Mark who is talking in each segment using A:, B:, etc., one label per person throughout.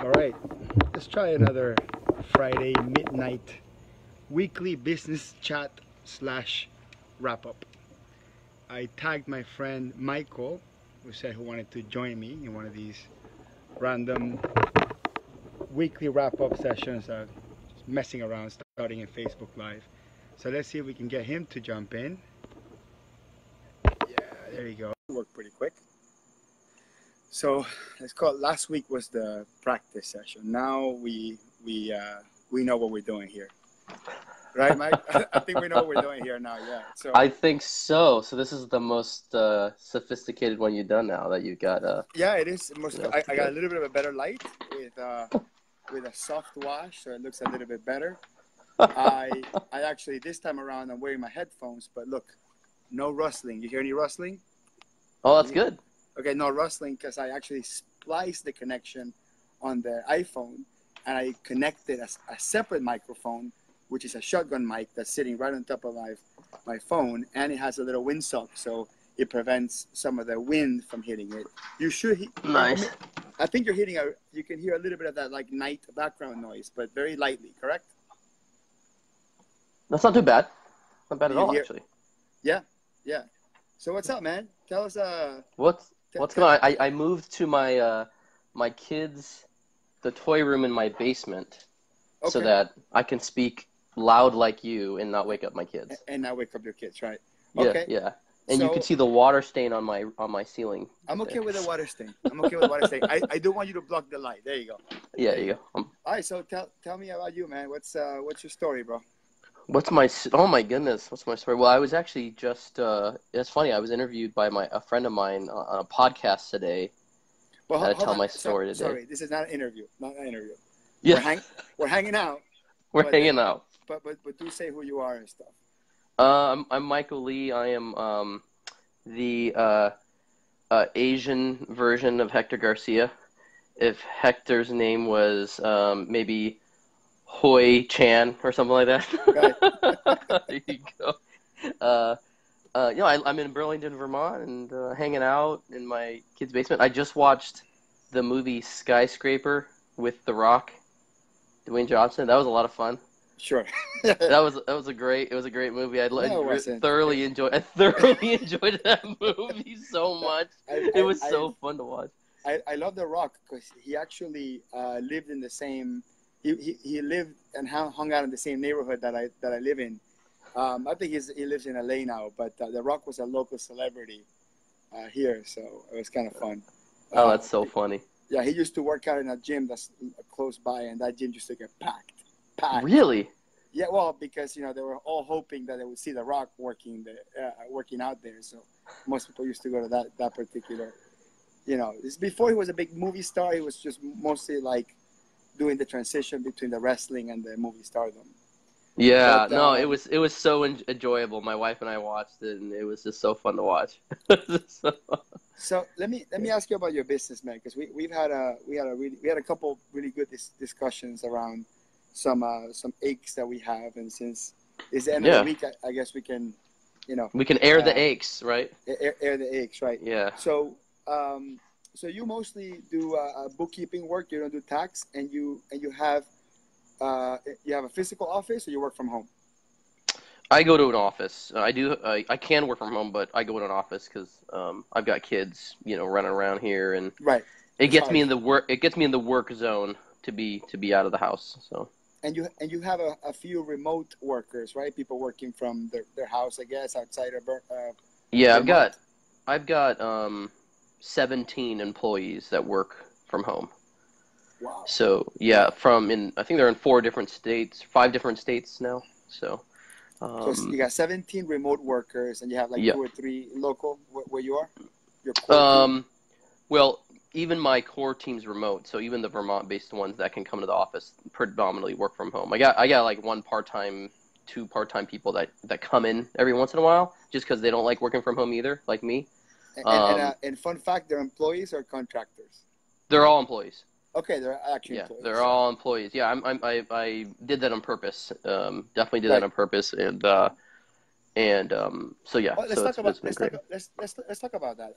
A: All right, let's try another Friday midnight weekly business chat slash wrap up. I tagged my friend Michael, who said he wanted to join me in one of these random weekly wrap up sessions, just messing around, starting in Facebook Live. So let's see if we can get him to jump in. Yeah, there you go. Worked pretty quick. So let's call it, last week was the practice session. Now we know what we're doing here, right, Mike? I think we know what we're doing here now. Yeah. So
B: I think so. So this is the most sophisticated one you've done now that you got.
A: Yeah, it is. I got a
B: good.
A: little bit of a better light with a soft wash, so it looks a little bit better. I actually this time around I'm wearing my headphones, but look, no rustling. You hear any rustling?
B: Oh, that's good.
A: Okay, no rustling because I actually spliced the connection on the iPhone and I connected a separate microphone, which is a shotgun mic that's sitting right on top of my phone, and it has a little windsock, so it prevents some of the wind from hitting it. You should.
B: Nice.
A: I think you're hitting you can hear a little bit of that like night background noise, but very lightly, correct?
B: That's not too bad. Not bad at all,
A: hear,
B: actually.
A: Yeah. So what's up, man? Tell us.
B: What's going on? I moved to my my kids' the toy room in my basement, so that I can speak loud like you and not wake up my kids.
A: And not wake up your kids, right?
B: Yeah,
A: Okay.
B: yeah. And you can see the water stain on my ceiling.
A: I'm okay with the water stain. I do want you to block the light. There you go.
B: Yeah, there you go.
A: All right, so tell me about you, man. What's your story, bro?
B: Oh my goodness, what's my story? Well, I was actually just it's funny. I was interviewed by a friend of mine on a podcast today.
A: Well,
B: I had to tell my story today.
A: Sorry, this is not an interview. Not an interview.
B: Yeah,
A: we're hanging out.
B: We're hanging out.
A: But do say who you are and stuff.
B: I'm Michael Lee. I am the Asian version of Hector Garcia. If Hector's name was maybe Hoi Chan or something like that.
A: Right.
B: There you go. I'm in Burlington, Vermont, and hanging out in my kid's basement. I just watched the movie Skyscraper with The Rock, Dwayne Johnson. That was a lot of fun.
A: Sure.
B: It was a great movie. I thoroughly enjoyed that movie so much. It was so fun to watch.
A: I love The Rock because he actually lived in the same. He lived and hung out in the same neighborhood that I live in. I think he lives in LA now, but The Rock was a local celebrity here, so it was kind of fun.
B: Oh, that's so funny.
A: Yeah, he used to work out in a gym that's close by, and that gym used to get packed.
B: Really? Yeah,
A: well, because they were all hoping that they would see The Rock working out there. So most people used to go to that particular. It's before he was a big movie star. He was just mostly like doing the transition between the wrestling and the movie stardom.
B: Yeah, no, it was so enjoyable. My wife and I watched it, and it was just so fun to watch.
A: So let me ask you about your business, man, because we had a couple really good discussions around some aches that we have, and since it's the end of the week, I guess we can,
B: we can air the aches, right?
A: Air the aches, right?
B: Yeah.
A: So you mostly do bookkeeping work. You don't do tax, and you have a physical office, or you work from home?
B: I go to an office. I can work from home, but I go to an office because I've got kids, running around here, and
A: right.
B: It gets me in the work. It gets me in the work zone to be out of the house. So. And
A: you have a few remote workers, right? People working from their house, I guess, outside of.
B: Yeah, I've got 17 employees that work from home.
A: Wow.
B: So yeah, I think they're in 5 different states now. So.
A: So you got 17 remote workers, and you have like 2 or 3 local where you are. Your
B: core team? Well, even my core team's remote, so even the Vermont-based ones that can come to the office predominantly work from home. I got like 2 part-time people that come in every once in a while, just because they don't like working from home either, like me.
A: And fun fact, they're employees or contractors?
B: They're all employees.
A: Okay, they're actually employees.
B: They're all employees. Yeah, I did that on purpose. Definitely did that on purpose, and so yeah.
A: Well, let's talk about that.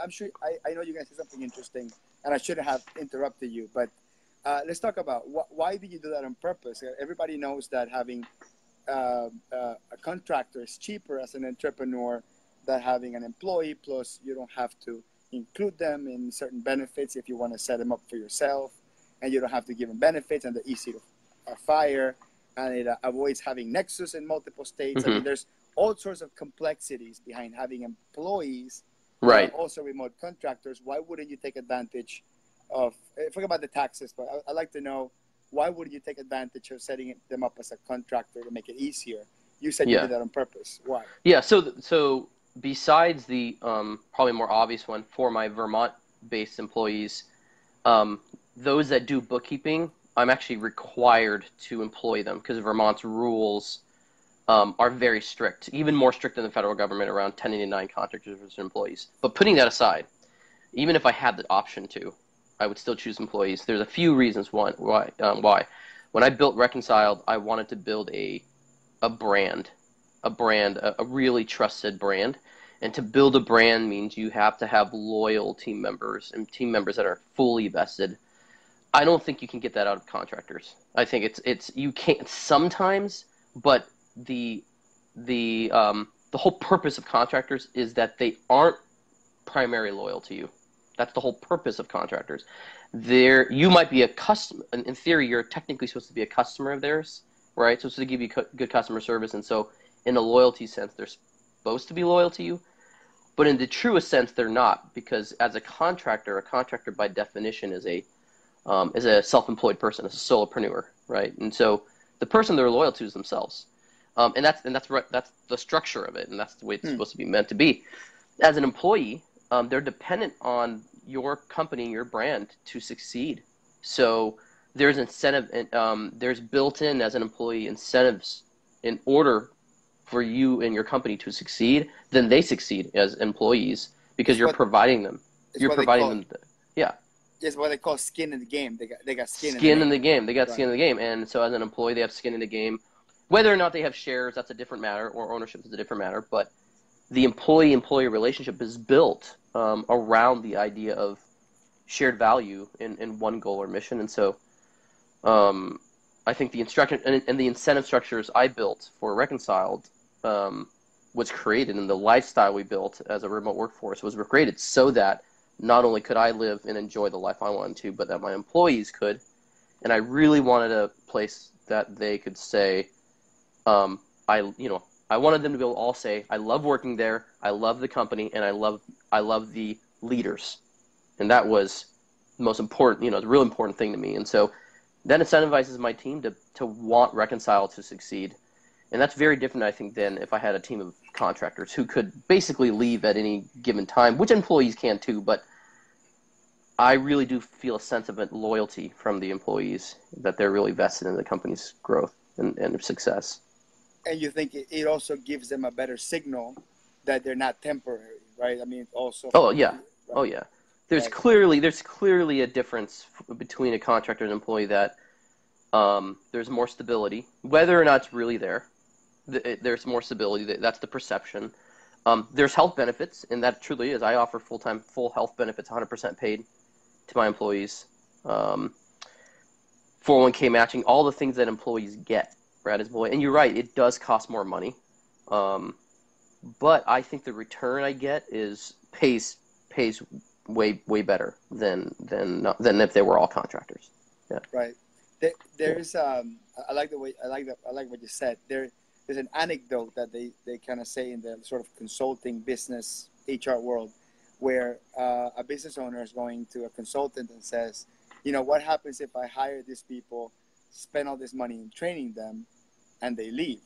A: I'm sure I know you're gonna say something interesting, and I shouldn't have interrupted you, but let's talk about why did you do that on purpose? Everybody knows that having a contractor is cheaper as an entrepreneur than having an employee. Plus, you don't have to include them in certain benefits if you want to set them up for yourself, and you don't have to give them benefits, and they're easy to fire, and it avoids having nexus in multiple states. I mean, there's all sorts of complexities behind having employees,
B: Right.
A: also remote contractors. Why wouldn't you take advantage of, forget about the taxes, but I'd like to know, why would you take advantage of setting them up as a contractor to make it easier? You said you did that on purpose. Why?
B: Yeah. So besides the probably more obvious one for my Vermont-based employees, those that do bookkeeping, I'm actually required to employ them because Vermont's rules are very strict, even more strict than the federal government around 1099 contractors versus employees. But putting that aside, even if I had the option to, I would still choose employees. There's a few reasons why. When I built Reconciled, I wanted to build a brand, a really trusted brand. And to build a brand means you have to have loyal team members and team members that are fully vested. I don't think you can get that out of contractors. I think it's you can't sometimes, but the whole purpose of contractors is that they aren't primarily loyal to you. That's the whole purpose of contractors. You might be a customer. In theory, you're technically supposed to be a customer of theirs, right? So it's to give you good customer service, and so in a loyalty sense, they're supposed to be loyal to you. But in the truest sense, they're not, because as a contractor by definition is a self-employed person, is a solopreneur, right? And so the person they're loyal to is themselves, and that's the structure of it, and that's the way it's supposed to be meant to be. As an employee, they're dependent on your company, your brand to succeed. So there's incentive, there's built-in as an employee incentives in order for you and your company to succeed. Then they succeed as employees because you're providing them. You're providing them. Yeah.
A: It's what they call skin in the game. They got skin
B: in the game. They got skin in the game, and so as an employee, they have skin in the game. Whether or not they have shares, that's a different matter, or ownership is a different matter. But the employee-employee relationship is built around the idea of shared value in one goal or mission. And so I think the instruction and the incentive structures I built for Reconciled was created, and the lifestyle we built as a remote workforce was created so that not only could I live and enjoy the life I wanted to, but that my employees could. And I really wanted a place that they could say, I wanted them to be able to all say, I love working there, I love the company, and I love the leaders. And that was the most important, the real important thing to me. And so that incentivizes my team to want Reconcile to succeed. And that's very different, I think, than if I had a team of contractors who could basically leave at any given time, which employees can too, but I really do feel a sense of loyalty from the employees, that they're really vested in the company's growth and success.
A: And you think it also gives them a better signal that they're not temporary, right? I mean, also.
B: Oh yeah, right? Oh yeah. There's clearly a difference between a contractor and an employee that there's more stability, whether or not it's really there. There's more stability. That's the perception. There's health benefits, and that truly is. I offer full health benefits, 100% paid to my employees. 401k matching, all the things that employees get, right? As employee. And you're right, it does cost more money. But I think the return I get pays way better than if they were all contractors. Yeah.
A: Right. There's I like what you said. There's an anecdote that they kind of say in the sort of consulting business HR world, where a business owner is going to a consultant and says, what happens if I hire these people, spend all this money in training them, and they leave?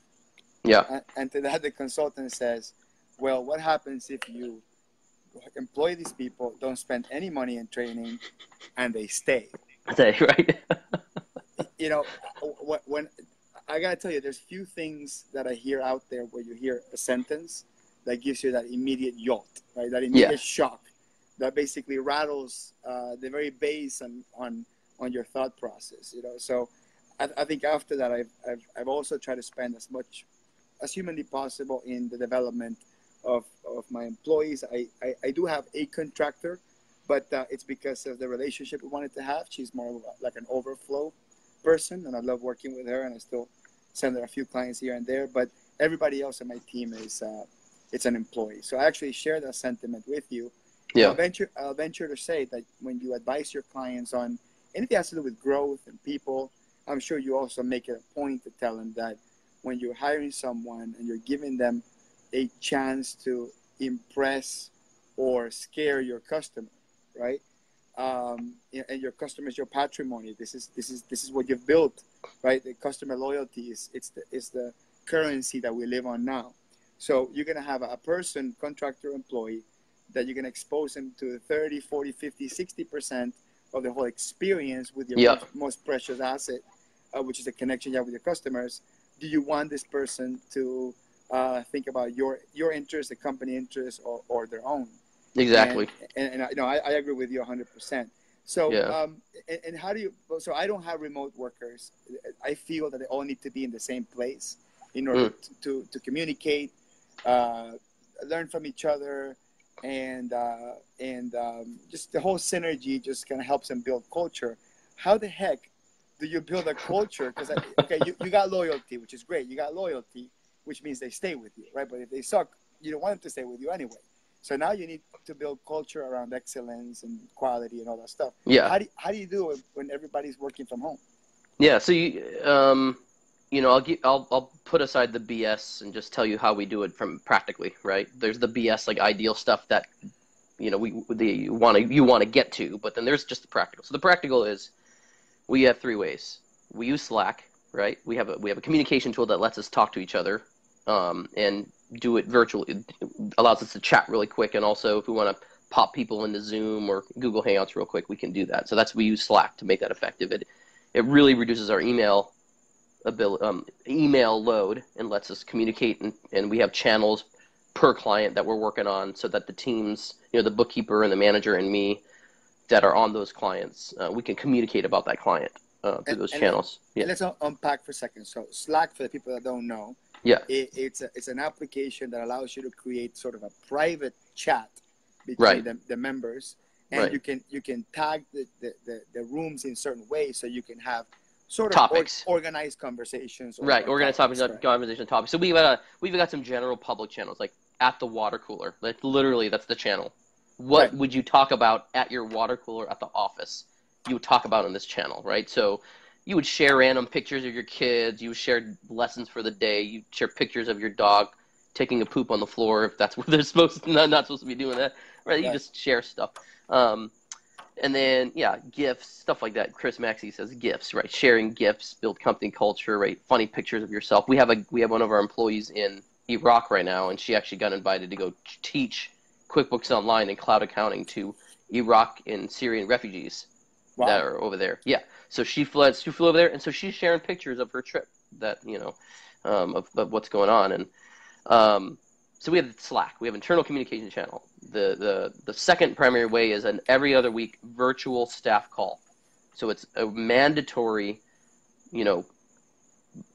B: Yeah.
A: And to that, the consultant says, well, what happens if you employ these people, don't spend any money in training, and they stay?
B: Right.
A: When I gotta tell you, there's few things that I hear out there where you hear a sentence that gives you that immediate jolt, right? That immediate shock that basically rattles the very base on your thought process. So I think after that, I've also tried to spend as much as humanly possible in the development of my employees. I do have a contractor, but it's because of the relationship we wanted to have. She's more of like an overflow person, and I love working with her, and I still send her a few clients here and there. But everybody else on my team is it's an employee. So I actually share that sentiment with you.
B: Yeah.
A: I'll venture to say that when you advise your clients on anything that has to do with growth and people, I'm sure you also make it a point to tell them that when you're hiring someone and you're giving them a chance to impress or scare your customer, right? And your customer is your patrimony. This is what you've built, right? The customer loyalty is the currency that we live on now. So you're gonna have a person, contractor, employee, that you're gonna expose them to 30, 40, 50, 60% of the whole experience with your most precious asset, which is the connection you have with your customers. Do you want this person to think about your interest, the company interest, or their own?
B: Exactly.
A: And I agree with you 100%. So, and how do you? So I don't have remote workers. I feel that they all need to be in the same place in order to communicate, learn from each other, and just the whole synergy just kind of helps them build culture. How the heck do you build a culture? Because you got loyalty, which is great. You got loyalty, which means they stay with you, right? But if they suck, you don't want them to stay with you anyway. So now you need to build culture around excellence and quality and all that stuff.
B: Yeah.
A: How do you do it when everybody's working from home?
B: Yeah. So I'll put aside the BS and just tell you how we do it from practically, right? There's the BS, like ideal stuff that you want to get to, but then there's just the practical. So the practical is we have 3 ways. We use Slack, right? We have a communication tool that lets us talk to each other, and do it virtually. It allows us to chat really quick, and also if we want to pop people into Zoom or Google Hangouts real quick, we can do that. So we use Slack to make that effective. It really reduces our email load and lets us communicate, and we have channels per client that we're working on, so that the teams, the bookkeeper and the manager and me that are on those clients, we can communicate about that client through those channels.
A: Let's unpack for a second. So Slack, for the people that don't know, it's an application that allows you to create sort of a private chat between the members, and you can tag the rooms in certain ways, so you can have sort of
B: topics,
A: organized conversations.
B: Organized conversation topics. So we've got some general public channels, like at the water cooler. Like literally, that's the channel. What would you talk about at your water cooler at the office? You would talk about on this channel, right? So you would share random pictures of your kids. You would share lessons for the day. You share pictures of your dog taking a poop on the floor, if that's where they're not supposed to be doing that, right? You just share stuff. And then, gifts, stuff like that. Chris Maxey says gifts, right? Sharing gifts, build company culture, right? Funny pictures of yourself. We have one of our employees in Iraq right now, and she actually got invited to go teach QuickBooks Online and cloud accounting to Iraq and Syrian refugees that are over there. Yeah. So she flew over there, and so she's sharing pictures of her trip that, of what's going on. And so we have Slack. We have internal communication channel. The second primary way is an every other week virtual staff call. So it's a mandatory,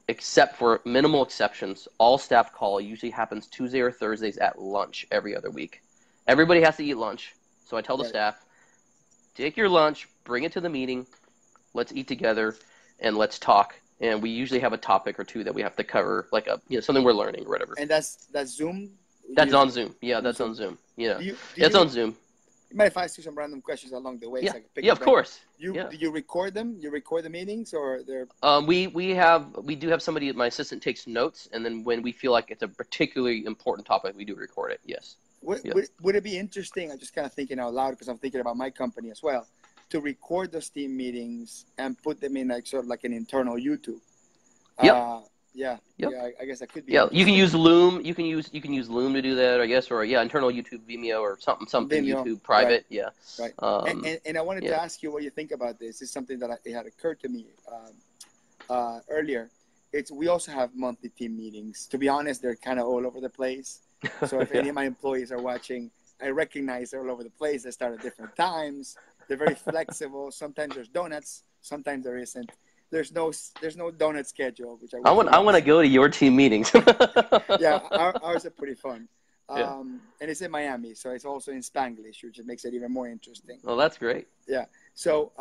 B: except for minimal exceptions, all staff call usually happens Tuesday or Thursdays at lunch every other week. Everybody has to eat lunch. So I tell the staff, take your lunch, bring it to the meeting, let's eat together, and let's talk. And we usually have a topic or two that we have to cover, like something we're learning or whatever.
A: And that's Zoom?
B: That's on Zoom. Yeah, that's on Zoom. Yeah, it's on Zoom.
A: You might ask you some random questions along the way.
B: Yeah,
A: so I can pick
B: of course.
A: Do you record them? You record the meetings, or they're?
B: We do have somebody. My assistant takes notes, and then when we feel like it's a particularly important topic, we do record it. Yes.
A: Would it be interesting? I'm just kind of thinking out loud because I'm thinking about my company as well, to record those team meetings and put them in like sort of like an internal YouTube. I guess that could be. Yeah,
B: you can use Loom. You can use Loom to do that, I guess, or internal YouTube, Vimeo, or something Vimeo, YouTube private.
A: Right. Yeah. Right. And I wanted to ask you what you think about this. It's something that it had occurred to me earlier. We also have monthly team meetings. To be honest, they're kind of all over the place. So if any of my employees are watching, I recognize they're all over the place. They start at different times. They're very flexible. Sometimes there's donuts. Sometimes there isn't. There's no donut schedule, which I want to go to your team meetings. Yeah, ours are pretty fun.
B: Yeah.
A: And it's in Miami, so it's also in Spanglish, which makes it even more interesting.
B: Well, that's great.
A: Yeah. So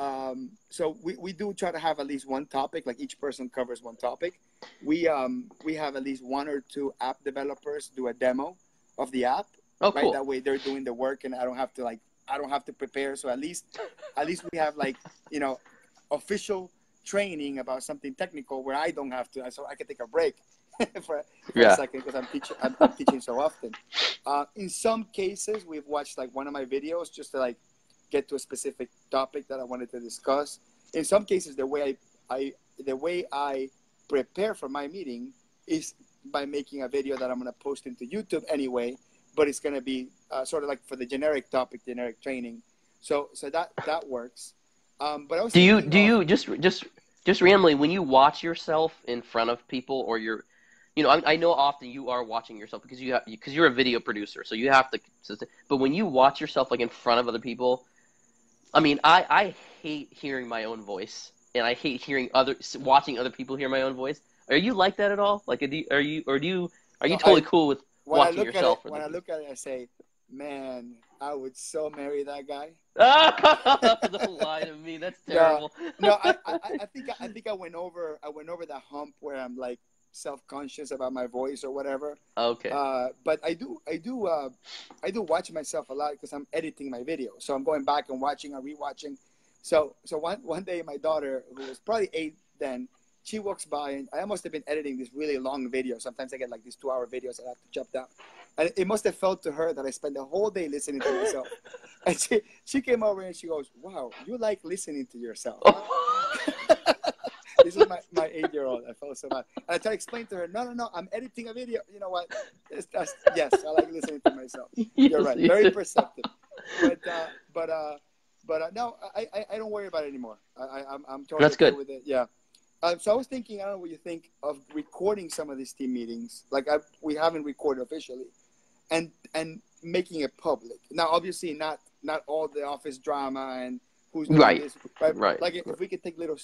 A: so we do try to have at least one topic, like each person covers one topic. We have at least one or two app developers do a demo of the app,
B: Oh,
A: right?
B: cool.
A: That way they're doing the work and I don't have to prepare. So at least we have like, you know, official training about something technical where I don't have to, so I can take a break for a
B: Yeah.
A: second because I'm teaching so often. In some cases, we've watched like one of my videos just to like get to a specific topic that I wanted to discuss. In some cases, the way I prepare for my meeting is by making a video that I'm going to post into YouTube anyway, but it's going to be sort of like for the generic topic, generic training. So that works. But I was
B: Do
A: thinking of,
B: you just randomly when you watch yourself in front of people or you're, you know, I know often you are watching yourself because because you're a video producer, so you have to. But when you watch yourself like in front of other people, I mean, I hate hearing my own voice, and I hate watching other people hear my own voice. Are you like that at all? Like, are you
A: no,
B: totally cool with
A: when I
B: watching
A: look at it,
B: yourself? For
A: when I look at it, I say, man, I would so marry that guy.
B: Don't lie to me. That's
A: No,
B: terrible.
A: no, I think I went over that hump where I'm like self-conscious about my voice or whatever.
B: Okay.
A: But I do watch myself a lot because I'm editing my video, so I'm going back and watching and rewatching. So one day my daughter, who was probably 8 then, she walks by and I must have been editing this really long video. Sometimes I get like these 2-hour videos that I have to chop down, and it must have felt to her that I spent the whole day listening to myself. And she came over and she goes, "Wow, you like listening to yourself, huh?" This is my 8-year-old. I felt so bad. And I try to explain to her, no, I'm editing a video. You know what? Yes, I like listening to myself. You're
B: Yes,
A: right.
B: you
A: Very
B: do.
A: perceptive. But no, I don't worry about it anymore. I'm totally
B: That's
A: okay
B: good.
A: with it. Yeah. So I was thinking, I don't know what you think of recording some of these team meetings. Like we haven't recorded officially, and making it public. Now, obviously, not all the office drama and who's doing
B: Right.
A: this, right?
B: Right.
A: Like if we could take little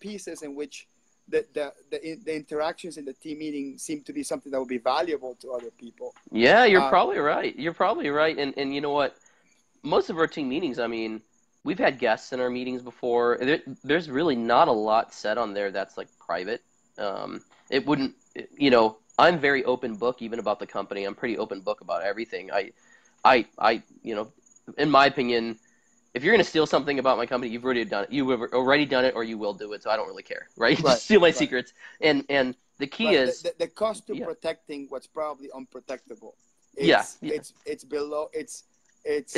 A: pieces in which the interactions in the team meeting seem to be something that would be valuable to other people.
B: Yeah, you're
A: Uh,
B: probably right. You're probably right. And you know what? Most of our team meetings, I mean, we've had guests in our meetings before. There's really not a lot said on there that's like private. It wouldn't, you know, I'm very open book even about the company. I'm pretty open book about everything. You know, in my opinion, if you're going to steal something about my company, you've already done it. You've already done it, or you will do it. So I don't really care, right?
A: right,
B: Just steal my
A: right,
B: secrets. And the key
A: right.
B: is,
A: The cost to
B: yeah,
A: protecting what's probably unprotectable,
B: yeah, yeah.
A: it's below
B: It's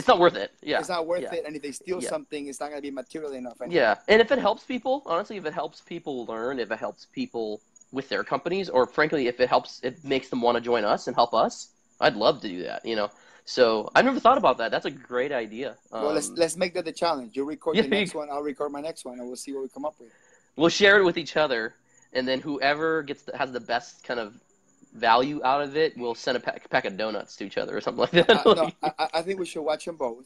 B: not worth it. Yeah,
A: it's not worth
B: yeah,
A: it. And if they steal
B: yeah.
A: something, it's not going to be material enough anyway.
B: Yeah, and if it helps people, honestly, if it helps people learn, if it helps people with their companies, or frankly, if it makes them want to join us and help us, I'd love to do that, you know. So I've never thought about that. That's a great idea.
A: Well, let's make that the challenge. You record
B: Yeah,
A: the next one, I'll record my next one, and we'll see what we come up with.
B: we'll share it with each other, and then whoever has the best kind of value out of it, we'll send a pack of donuts to each other or something like that.
A: No, I think we should watch them both,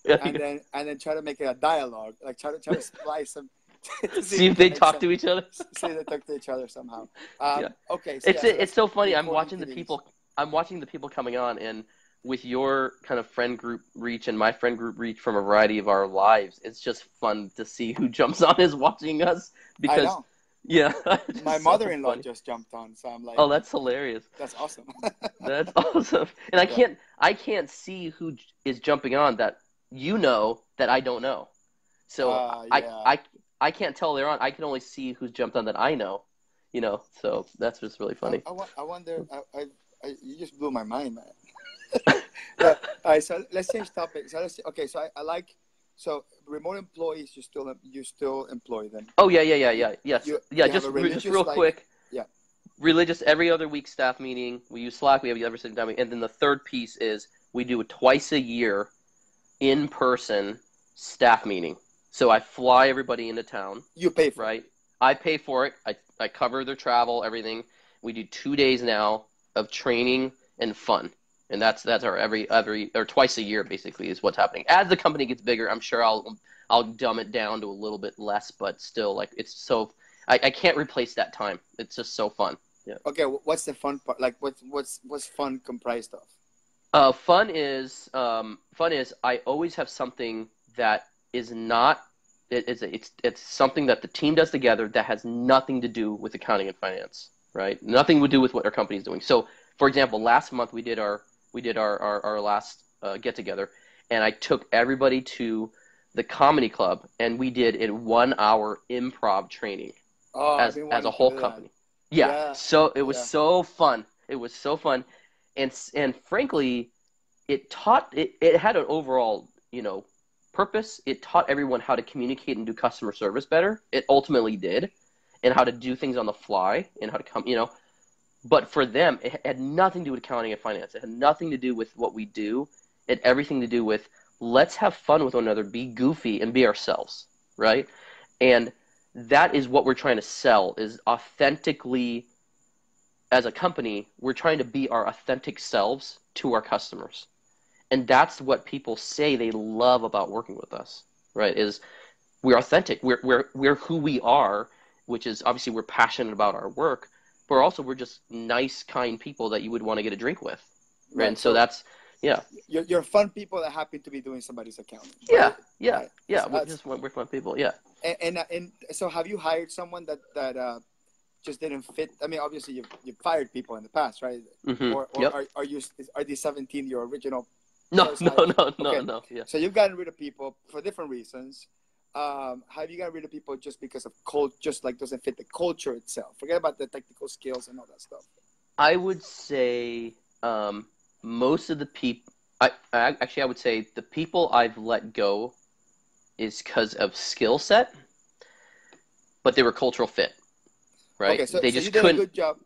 A: and then try to make it a dialogue. Like try to splice them to see
B: See
A: if we
B: if
A: can
B: they
A: make
B: talk
A: some.
B: to each other.
A: See if they talk to each other somehow.
B: Yeah.
A: Okay, so yeah, so
B: It's
A: that's
B: so funny.
A: recording meetings.
B: I'm watching the people coming on, and with your kind of friend group reach and my friend group reach from a variety of our lives, it's just fun to see who jumps on is watching us
A: I
B: because
A: know.
B: yeah,
A: My
B: it's so
A: mother-in-law
B: funny.
A: just jumped on, so I'm like,
B: Oh, that's hilarious.
A: that's awesome.
B: That's awesome. And
A: Yeah.
B: I can't see who is jumping on that you know that I don't know. So
A: Yeah.
B: I can't tell they're on. I can only see who's jumped on that I know, you know. So that's just really funny.
A: I wonder. You just blew my mind, man. Yeah. All right. So let's change topics. Okay. So I like. So remote employees, you still employ them.
B: Oh yeah. Yes, yeah.
A: You have a
B: Just
A: religious
B: real quick.
A: yeah.
B: Religious every other week staff meeting. We use Slack. We have the other sitting down meeting. And then the third piece is we do a twice a year in person staff meeting. So I fly everybody into town.
A: You pay for
B: Right. I pay for it. I cover their travel, everything. We do 2 days now of training and fun. And that's our every or twice a year basically is what's happening. As the company gets bigger, I'm sure I'll dumb it down to a little bit less, but still like it's so I can't replace that time. It's just so fun. Yeah.
A: Okay. What's the fun part? Like what's fun comprised of?
B: Fun is I always have something that is not it's something that the team does together that has nothing to do with accounting and finance, right? Nothing to do with what our company is doing. So, for example, last month we did our last get together, and I took everybody to the comedy club, and we did a 1 hour improv training
A: Oh, I've been
B: as a
A: wanting to
B: whole
A: do that.
B: company. Yeah,
A: Yeah,
B: so it was
A: yeah.
B: so fun. It was so fun, and frankly, it had an overall purpose. It taught everyone how to communicate and do customer service better. It ultimately did, and how to do things on the fly and how to come. But for them, it had nothing to do with accounting and finance. It had nothing to do with what we do. It had everything to do with let's have fun with one another, be goofy, and be ourselves, right? And that is what we're trying to sell is authentically as a company, we're trying to be our authentic selves to our customers. And that's what people say they love about working with us, right? Is we're authentic. We're who we are, which is obviously we're passionate about our work, but also we're just nice, kind people that you would want to get a drink with. Right? And
A: Right.
B: so
A: So
B: that's yeah.
A: you're fun people that happen to be doing somebody's accounting,
B: Yeah,
A: right?
B: yeah,
A: Right.
B: yeah.
A: That's
B: We're fun people. Yeah.
A: and so have you hired someone that just didn't fit? I mean, obviously you've fired people in the past, right? Or
B: Yep.
A: are you are these 17 your original
B: No,
A: first
B: no,
A: hires?
B: no, no,
A: Okay,
B: no. Yeah.
A: so you've gotten rid of people for different reasons. Have you gotten rid of people just because of just like doesn't fit the culture itself? Forget about the technical skills and all that stuff.
B: I would say most of the people. I would say the people I've let go is because of skill set, but they were cultural fit, right?
A: Okay, so
B: They
A: so
B: just couldn't.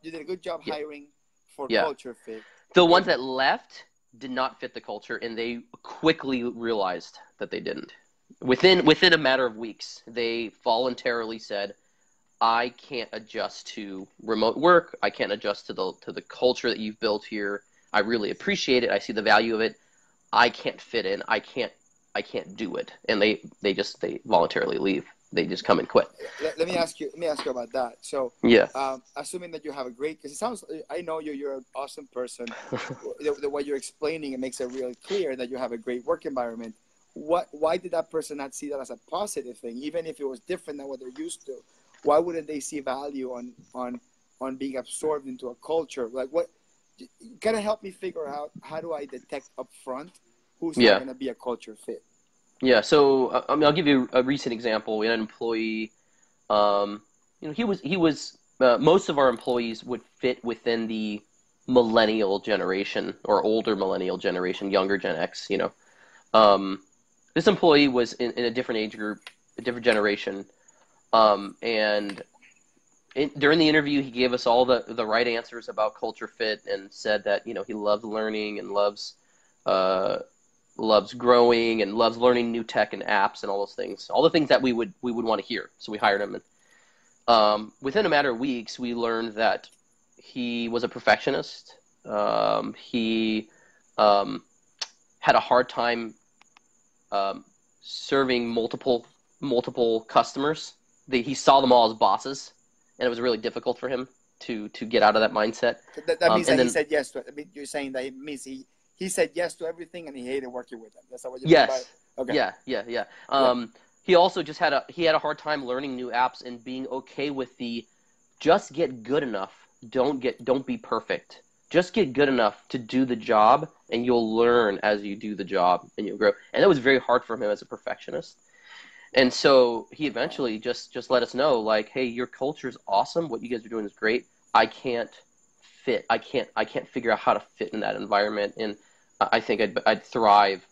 A: you did a good job
B: Yeah,
A: hiring for
B: yeah.
A: culture fit.
B: The
A: But
B: ones that left did not fit the culture, and they quickly realized that they didn't. Within a matter of weeks, they voluntarily said, "I can't adjust to remote work. I can't adjust to the culture that you've built here. I really appreciate it. I see the value of it. I can't fit in. I can't do it." And they voluntarily leave. They just come and quit.
A: let me ask you about that. So,
B: Yeah.
A: assuming that you have a great, because it sounds, I know you're an awesome person. The way you're explaining it makes it really clear that you have a great work environment. Why did that person not see that as a positive thing, even if it was different than what they're used to? Why wouldn't they see value on being absorbed into a culture? Like what? Kind of help me figure out how do I detect upfront who's not
B: Yeah.
A: going to be a culture fit?
B: Yeah. So I mean, I'll give you a recent example. We had an employee. He was most of our employees would fit within the millennial generation or older millennial generation, younger Gen X. Um, this employee was in a different age group, a different generation, and during the interview, he gave us all the right answers about culture fit and said that he loves learning and uh, loves growing and loves learning new tech and apps and all those things, all the things that we would want to hear. So we hired him, and within a matter of weeks, we learned that he was a perfectionist. He um, had a hard time um, serving multiple customers. He saw them all as bosses, and it was really difficult for him to get out of that mindset.
A: So that means
B: And
A: that he
B: then
A: said yes to it. I mean, you're saying that it means he said yes to everything and he hated working with them. That's not what you mean by it?
B: yes,
A: Okay.
B: yeah, yeah, yeah.
A: Yeah.
B: He also just had a hard time learning new apps and being okay with the just get good enough. Don't be perfect. Just get good enough to do the job, and you'll learn as you do the job, and you'll grow. And that was very hard for him as a perfectionist. And so he
A: Wow.
B: eventually just let us know, like, hey, your culture is awesome. What you guys are doing is great. I can't fit. I can't figure out how to fit in that environment. And I think I'd thrive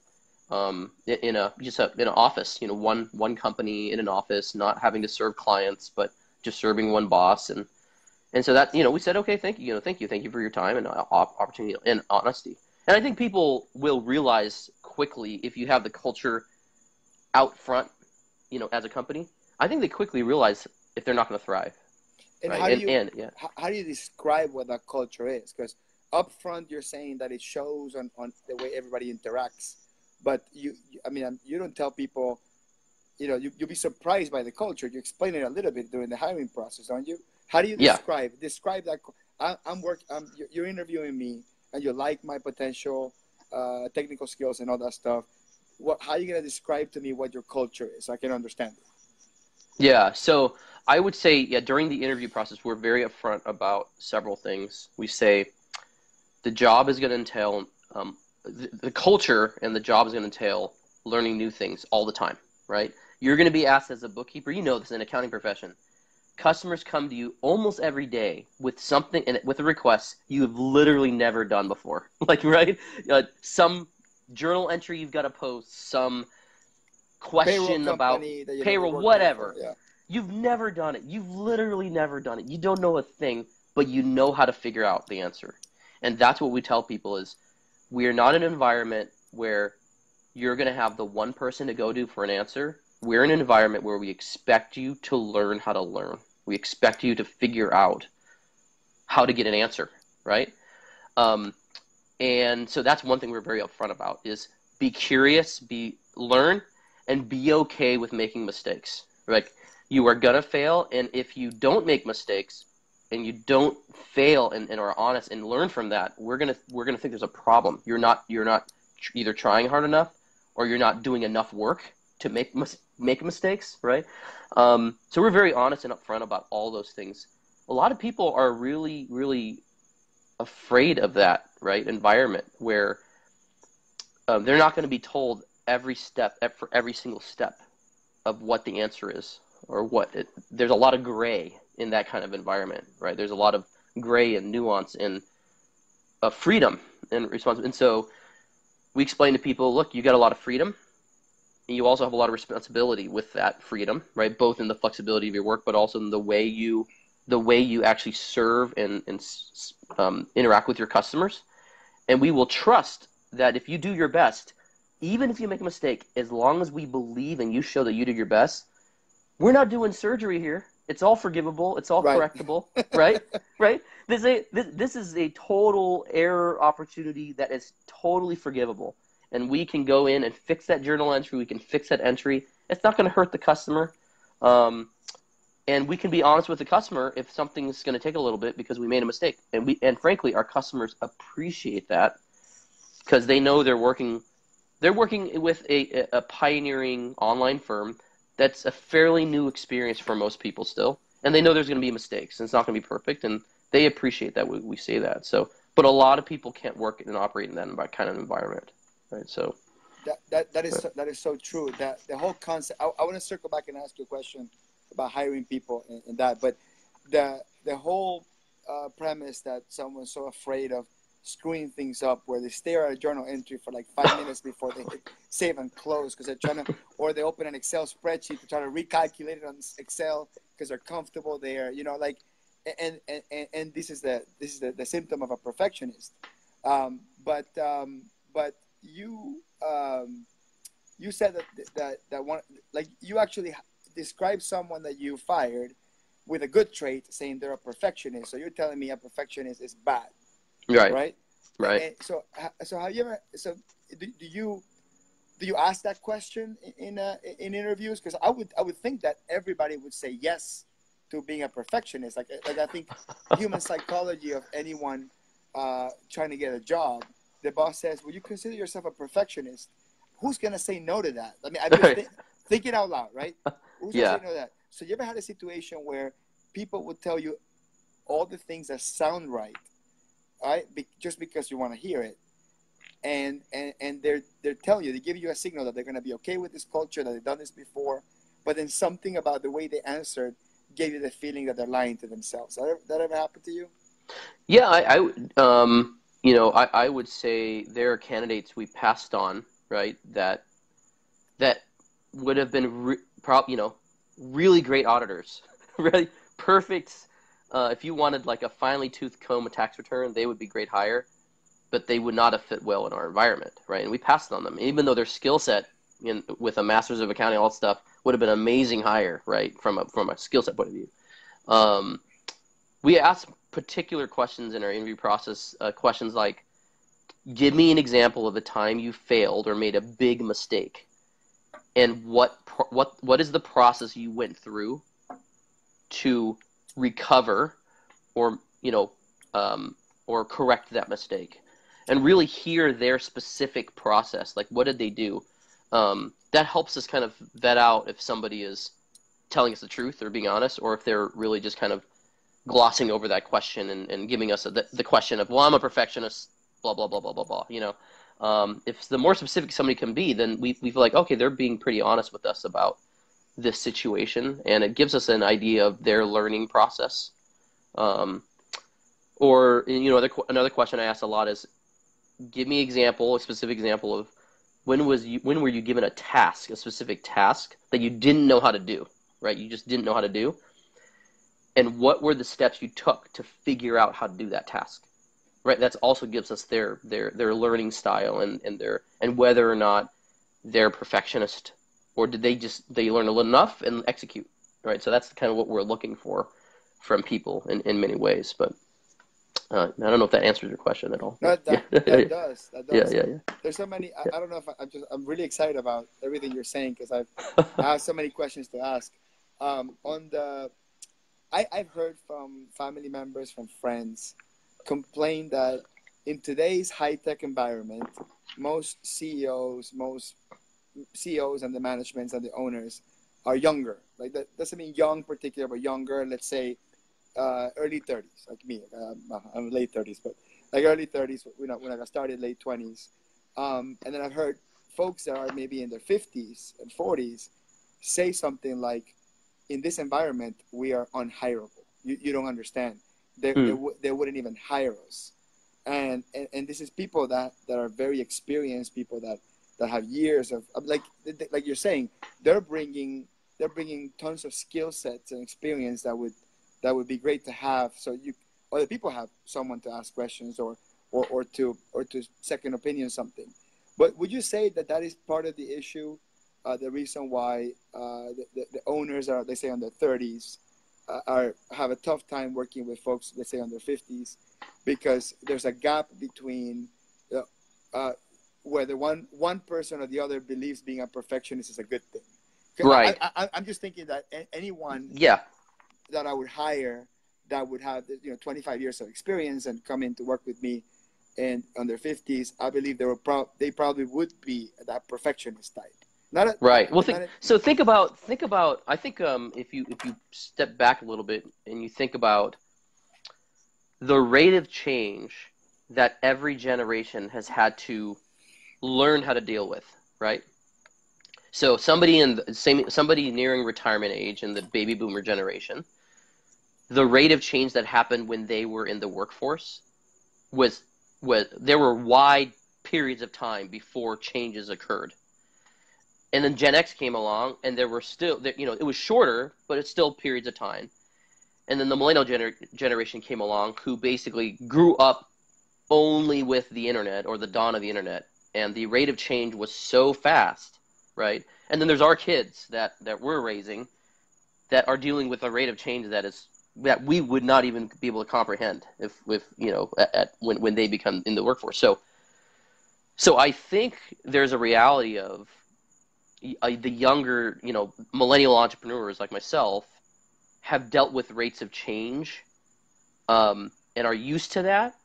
B: in an office. One company in an office, not having to serve clients, but just serving one boss. And so that we said, okay, thank you. Thank you for your time and opportunity and honesty. And I think people will realize quickly if you have the culture out front as a company, I think they quickly realize if they're not going to thrive,
A: And
B: right? And yeah,
A: how do you describe what that culture is? Because up front you're saying that it shows on the way everybody interacts, but I mean, you don't tell people. You'll be surprised by the culture. You explain it a little bit during the hiring process, aren't you? How do you
B: yeah,
A: describe that? You're interviewing me, and you like my potential technical skills and all that stuff, how are you going to describe to me what your culture is so I can understand it?
B: Yeah, so I would say, yeah, during the interview process, we're very upfront about several things. We say the job is going to entail, the culture and the job is going to entail learning new things all the time, right? You're going to be asked as a bookkeeper, you know this in an accounting profession. Customers come to you almost every day with something and with a request you have literally never done before. Like, right? Some journal entry you've got to post, some
A: Payroll
B: question about
A: company that you never
B: payroll,
A: worked before.
B: whatever.
A: Yeah.
B: You've never done it. You've literally never done it. You don't know a thing, but you know how to figure out the answer. And that's what we tell people is we are not in an environment where you're going to have the one person to go to for an answer. We're in an environment where we expect you to learn how to learn. We expect you to figure out how to get an answer, right? And so that's one thing we're very upfront about is be curious, learn, and be okay with making mistakes. Like you are gonna fail, and if you don't make mistakes and you don't fail and are honest and learn from that, we're gonna think there's a problem. You're not either trying hard enough or you're not doing enough work to make mistakes, right? So we're very honest and upfront about all those things. A lot of people are really, really afraid of that, right, environment where they're not going to be told every step for every single step of what the answer is or there's a lot of gray in that kind of environment, right? There's a lot of gray and nuance and freedom and responsibility. And so we explain to people, look, you got a lot of freedom and you also have a lot of responsibility with that freedom, right? Both in the flexibility of your work, but also in the way you actually serve and interact with your customers. And we will trust that if you do your best, even if you make a mistake, as long as we believe and you show that you did your best, we're not doing surgery here. It's all forgivable. It's all correctable, right? Right? This is a total error opportunity that is totally forgivable. And we can go in and fix that journal entry. We can fix that entry. It's not going to hurt the customer. And we can be honest with the customer if something's going to take a little bit because we made a mistake. And frankly, our customers appreciate that because they know they're working with a pioneering online firm that's a fairly new experience for most people still. And they know there's going to be mistakes and it's not going to be perfect. And they appreciate that we say that. So, but a lot of people can't work and operate in that kind of environment, right? So
A: that is so true. That the whole concept. I want to circle back and ask you a question about hiring people and that, but the whole premise that someone's so afraid of screwing things up where they stare at a journal entry for like 5 minutes before they hit save and close because they're trying to, or they open an Excel spreadsheet to try to recalculate it on Excel because they're comfortable there, you know, like, and this is the symptom of a perfectionist. But you said that one, like you actually describe someone that you fired with a good trait saying they're a perfectionist. So you're telling me a perfectionist is bad. Right. And so have you ever? So do you ask that question in interviews? Because I would think that everybody would say yes to being a perfectionist. Like I think human psychology of anyone trying to get a job. The boss says, "Will you consider yourself a perfectionist?" Who's gonna say no to that? I mean, I'm just thinking out loud, right? Who's gonna say no to that? So you ever had a situation where people would tell you all the things that sound right? Right? Just because you want to hear it, and they're telling you, they give you a signal that they're going to be okay with this culture, that they've done this before, but then something about the way they answered gave you the feeling that they're lying to themselves. That ever happened to you?
B: Yeah, I would say there are candidates we passed on, right? That would have been really great auditors, really perfect. If you wanted like a finely toothed comb, a tax return, they would be great hire, but they would not have fit well in our environment, right? And we passed on them, even though their skill set with a master's of accounting, all that stuff, would have been an amazing hire, right? From a skill set point of view. We asked particular questions in our interview process, questions like, give me an example of a time you failed or made a big mistake, and what is the process you went through to recover or correct that mistake. and really hear their specific process. Like, what did they do? That helps us kind of vet out if somebody is telling us the truth or being honest, or if they're really just kind of glossing over that question and giving us the question of, well, I'm a perfectionist, blah, blah, blah, blah, blah, blah, you know. If the more specific somebody can be, then we feel like, okay, they're being pretty honest with us about this situation, and it gives us an idea of their learning process. Or, you know, another question I ask a lot is, give me a specific example of when were you given a task, a specific task that you didn't know how to do, right? You just didn't know how to do. And what were the steps you took to figure out how to do that task, right? That also gives us their learning style and whether or not they're perfectionist, or did they learn a little enough and execute, right? So that's kind of what we're looking for from people in many ways. But I don't know if that answers your question at all.
A: No, that does. That does.
B: Yeah.
A: There's so many. I don't know if I'm really excited about everything you're saying, because I have so many questions to ask. I've heard from family members, from friends, complain that in today's high-tech environment, most CEOs and the managements and the owners are younger. Like, that doesn't mean young particular, but younger. Let's say early 30s, like me. I'm late 30s, but like early 30s when I got started, late 20s. And then I've heard folks that are maybe in their 50s and 40s say something like, in this environment, we are unhireable. You don't understand. They wouldn't even hire us. And this is people that are very experienced, people that have years of, like you're saying, they're bringing tons of skill sets and experience that would be great to have. So other people have someone to ask questions or to second opinion something. But would you say that is part of the issue? The reason why the owners are, let's say, on their 30s, have a tough time working with folks, let's say, on their 50s, because there's a gap between whether one person or the other believes being a perfectionist is a good thing.
B: Right.
A: I'm just thinking that anyone that I would hire that would have 25 years of experience and come in to work with me and on their 50s, I believe they probably would be that perfectionist type.
B: Right. Well, think about. I think if you step back a little bit and you think about the rate of change that every generation has had to learn how to deal with, right? So somebody nearing retirement age in the baby boomer generation, the rate of change that happened when they were in the workforce was there were wide periods of time before changes occurred. And then Gen X came along, and there were still, it was shorter, but it's still periods of time. And then the millennial generation came along, who basically grew up only with the internet, or the dawn of the internet, and the rate of change was so fast, right? And then there's our kids that we're raising that are dealing with a rate of change that we would not even be able to comprehend when they become in the workforce. So I think there's a reality of the younger, millennial entrepreneurs like myself have dealt with rates of change, and are used to that.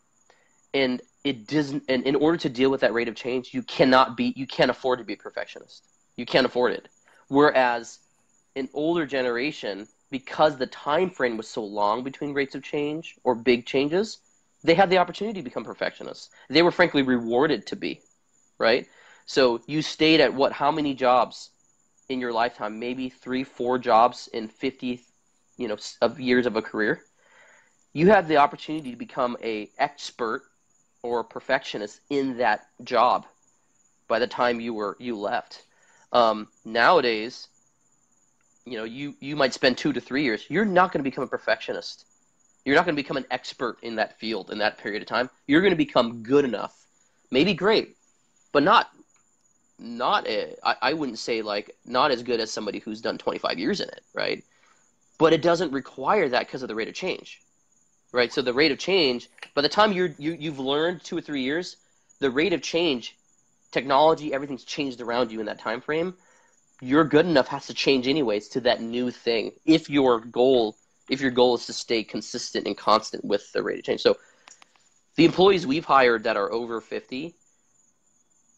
B: And it doesn't. And in order to deal with that rate of change, you can't afford to be a perfectionist. You can't afford it. Whereas an older generation, because the time frame was so long between rates of change or big changes, they had the opportunity to become perfectionists. They were frankly rewarded to be, right? So you stayed at how many jobs in your lifetime? Maybe 3-4 jobs in 50, of years of a career. You had the opportunity to become an expert or a perfectionist in that job by the time you left. Nowadays, you might spend 2 to 3 years. You're not going to become a perfectionist. You're not going to become an expert in that field in that period of time. You're going to become good enough, maybe great, but I wouldn't say not as good as somebody who's done 25 years in it, right? But it doesn't require that because of the rate of change, right? So the rate of change, by the time you've learned 2 or 3 years, the rate of change, technology, everything's changed around you in that time frame. Your good enough has to change anyways to that new thing if your goal is to stay consistent and constant with the rate of change. So The employees we've hired that are over 50,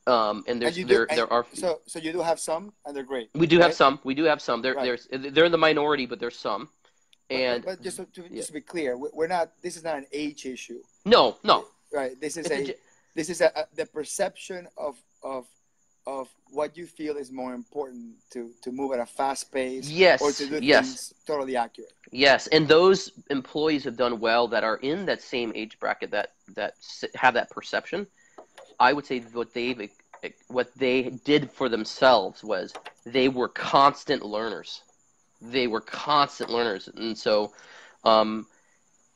B: and
A: And you do, and
B: there are
A: so you do have some, and they're great,
B: we do have
A: right?
B: some. We do have some.
A: Right.
B: They're in the minority, but there's some.
A: But
B: And
A: but just
B: yeah,
A: to be clear, we're not. This is not an age issue,
B: no, no.
A: right? This is
B: It's a
A: the perception of what you feel is more important to move at a fast pace or to
B: yes,
A: do
B: yes,
A: things totally accurate.
B: yes. And those employees have done well that are in that same age bracket that have that perception. I would say what they did for themselves was they were constant learners. They were constant learners, and so, um,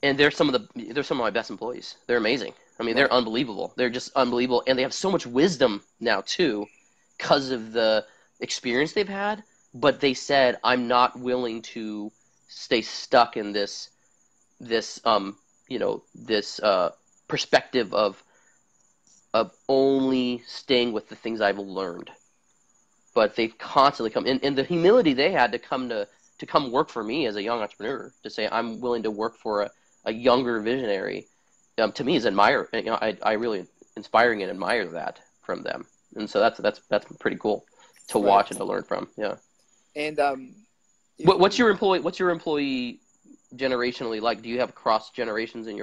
B: and they're some of my best employees. They're amazing. I mean, they're
A: Right.
B: unbelievable. They're just unbelievable, and they have so much wisdom now too, because of the experience they've had. But they said, "I'm not willing to stay stuck in this this perspective of only staying with the things I've learned." But they've constantly come in, and the humility they had to come work for me as a young entrepreneur, to say I'm willing to work for a younger visionary, to me is admire. You know, I really inspiring and admire that from them, and so that's pretty cool to
A: Right.
B: watch and to learn from. Yeah.
A: And if
B: What's your employee generationally like? Do you have cross generations in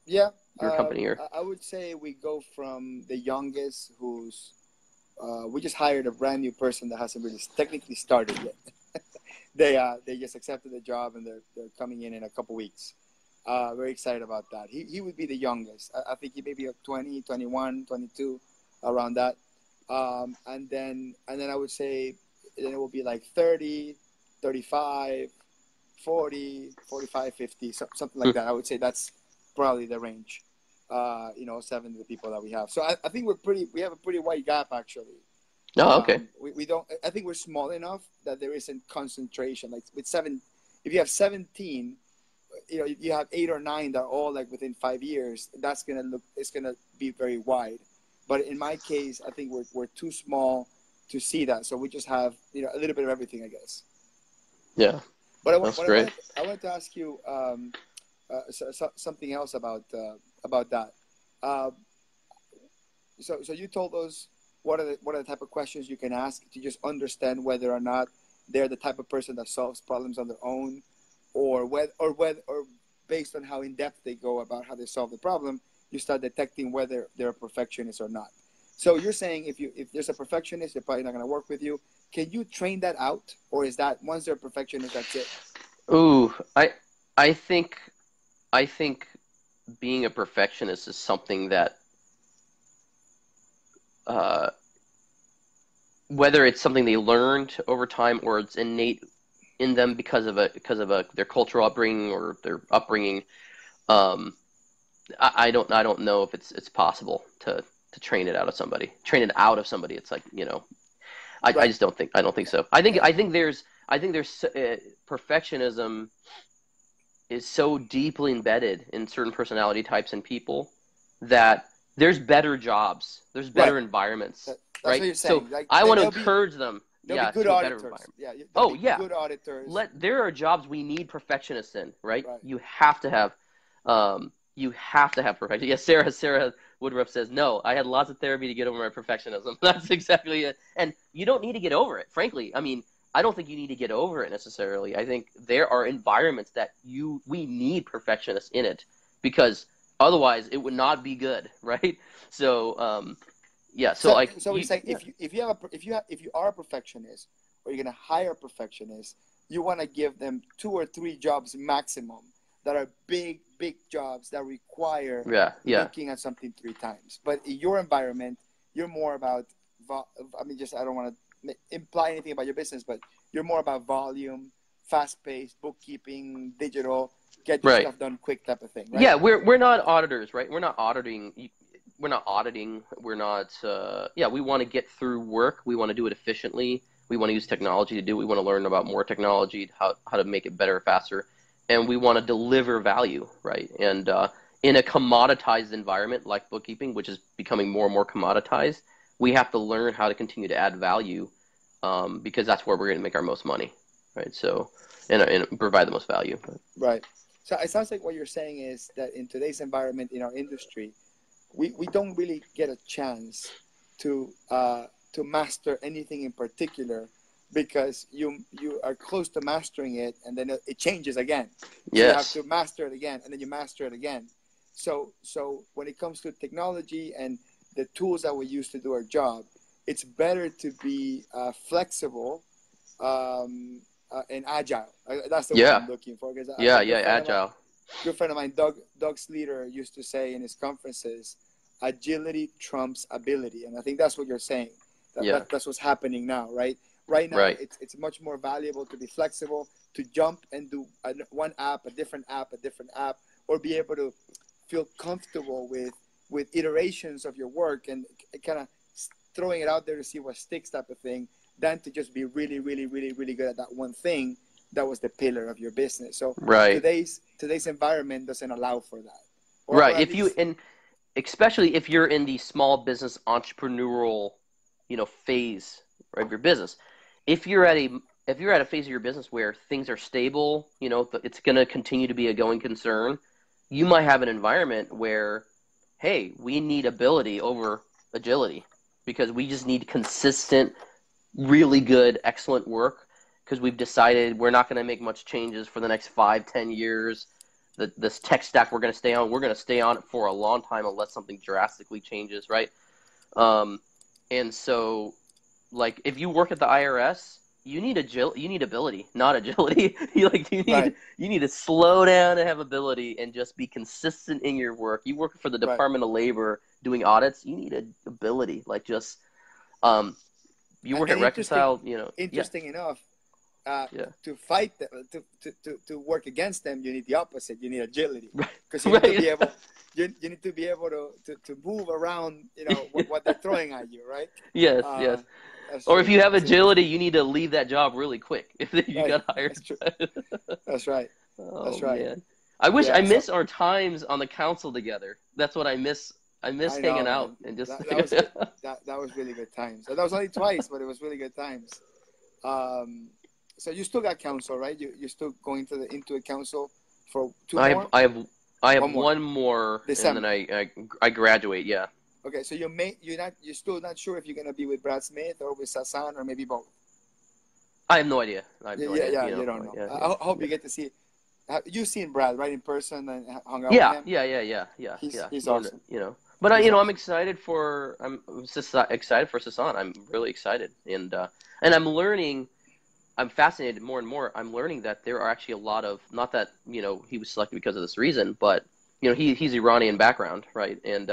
A: yeah,
B: your company here?
A: I would say we go from the youngest, who's we just hired a brand new person that hasn't really technically started yet. They just accepted the job, and they're coming in a couple weeks. Very excited about that. He would be the youngest. I think he may be 20, 21, 22, around that. And then I would say then it will be like 30, 35, 40, 45, 50, something like that. I would say that's probably the range. 7 of the people that we have. So I think we have a pretty wide gap, actually.
B: Oh, okay.
A: We don't, I think we're small enough that there isn't concentration. Like with 7, if you have 17, you have 8 or 9 that are all like within 5 years, it's going to be very wide. But in my case, I think we're too small to see that. So we just have, a little bit of everything, I guess.
B: Yeah,
A: But
B: that's great.
A: I wanted to ask you something else about that. Uh, so you told us what are the type of questions you can ask to just understand whether or not they're the type of person that solves problems on their own, or based on how in depth they go about how they solve the problem, you start detecting whether they're a perfectionist or not. So you're saying if there's a perfectionist, they're probably not going to work with you. Can you train that out, or is that once they're a perfectionist, that's it?
B: Ooh, I think I think being a perfectionist is something that, uh, whether it's something they learned over time or it's innate in them because of their cultural upbringing or their upbringing, um, I don't know if it's possible to train it out of somebody. Train it out of somebody. It's like, I
A: Right.
B: just don't think so. I think there's perfectionism is so deeply embedded in certain personality types and people that there's better jobs, there's
A: Right.
B: better environments,
A: That's what
B: right?
A: you're
B: So
A: saying. Like
B: I want to
A: they'll be
B: encourage them,
A: they'll be
B: yeah,
A: good
B: to a better
A: auditors.
B: environment.
A: Yeah, they'll
B: Oh
A: be
B: yeah,
A: good auditors.
B: there are jobs we need perfectionists in, right?
A: Right.
B: You have to have perfection. Yes, Sarah Woodruff says no. I had lots of therapy to get over my perfectionism. That's exactly it. And you don't need to get over it, frankly. I mean, I don't think you need to get over it necessarily. I think there are environments that we need perfectionists in it, because otherwise it would not be good, right? So yeah, so
A: So
B: like
A: so we're saying
B: yeah,
A: if you are a perfectionist, or you're gonna hire a perfectionist, you want to give them 2 or 3 jobs maximum that are big jobs that require
B: yeah, yeah.
A: looking at something 3 times. But in your environment, you're more about I mean, just I don't want to imply anything about your business, but you're more about volume, fast paced, bookkeeping, digital, get your
B: Right.
A: stuff done quick type of thing, right?
B: Yeah, we're not auditors, right? We're not auditing. We're not auditing. We're not. Yeah, we want to get through work. We want to do it efficiently. We want to use technology to do it. We want to learn about more technology, how to make it better, faster, and we want to deliver value, right? And in a commoditized environment like bookkeeping, which is becoming more and more commoditized, we have to learn how to continue to add value, because that's where we're going to make our most money, right? So, and provide the most value.
A: Right. So it sounds like what you're saying is that in today's environment, in our industry, we don't really get a chance to master anything in particular, because you are close to mastering it, and then it changes again. So you have
B: Yes.
A: to master it again, and then you master it again. So when it comes to technology and the tools that we use to do our job, it's better to be flexible and agile. That's the word
B: Yeah.
A: I'm looking for. Because
B: Yeah.
A: a
B: Yeah. Agile.
A: good friend of mine, Doug Sleater, used to say in his conferences, agility trumps ability. And I think that's what you're saying.
B: Yeah.
A: That's what's happening now, right? Right now,
B: Right.
A: it's much more valuable to be flexible, to jump and do one app, a different app, or be able to feel comfortable with iterations of your work and kind of throwing it out there to see what sticks, type of thing, than to just be really, really, really, really good at that one thing that was the pillar of your business. So
B: Right.
A: today's environment doesn't allow for that, or
B: Right.
A: at
B: If you
A: least
B: and especially if you're in the small business entrepreneurial, phase of your business. If you're at a phase of your business where things are stable, it's going to continue to be a going concern, you might have an environment where, hey, we need ability over agility because we just need consistent, really good, excellent work because we've decided we're not going to make much changes for the next 5-10 years. This tech stack we're going to stay on it for a long time unless something drastically changes, right? And so, like, if you work at the IRS, you need ability, not agility. you
A: right,
B: need to slow down and have ability and just be consistent in your work. You work for the
A: right.
B: Department of Labor doing audits, you need ability. Like, just you work
A: And
B: at Reconcile, yeah,
A: interesting enough,
B: yeah,
A: to fight them, to work against them, you need the opposite. You need agility,
B: right,
A: because you need to
B: right,
A: be able you need to be able to move around, what they're throwing at you, right?
B: yes,
A: Uh,
B: yes.
A: that's
B: Or if
A: true.
B: you have
A: That's
B: agility,
A: interesting.
B: you need to leave that job really quick if you
A: Right.
B: got hired.
A: That's true. That's right.
B: Oh
A: That's right.
B: man, I
A: Yeah. So
B: miss our times on the council together. That's what I miss. I miss
A: I
B: hanging
A: know,
B: out
A: man.
B: and just
A: That was good. That was really good times. That was only twice, but it was really good times. Um, so you still got council, right? You're still going into a council for two
B: I have
A: more,
B: I have I have
A: one more,
B: one more, and then
A: December.
B: I graduate. Yeah,
A: Okay, so you're still not sure if you're gonna be with Brad Smith or with Sasan or maybe both.
B: I have no idea. I have
A: Yeah,
B: no
A: yeah,
B: idea.
A: yeah. You don't know.
B: Yeah,
A: I
B: yeah,
A: hope
B: yeah.
A: you get to see. You've seen Brad, right, in person and hung out with
B: Yeah,
A: him.
B: yeah, yeah, yeah, yeah,
A: He's
B: yeah.
A: he's
B: No, no,
A: awesome.
B: but
A: He's
B: I'm
A: awesome.
B: excited for excited for Sasan. I'm really excited, and I'm learning. I'm fascinated more and more. I'm learning that there are actually a lot of, not that he was selected because of this reason, but he's Iranian background, right? And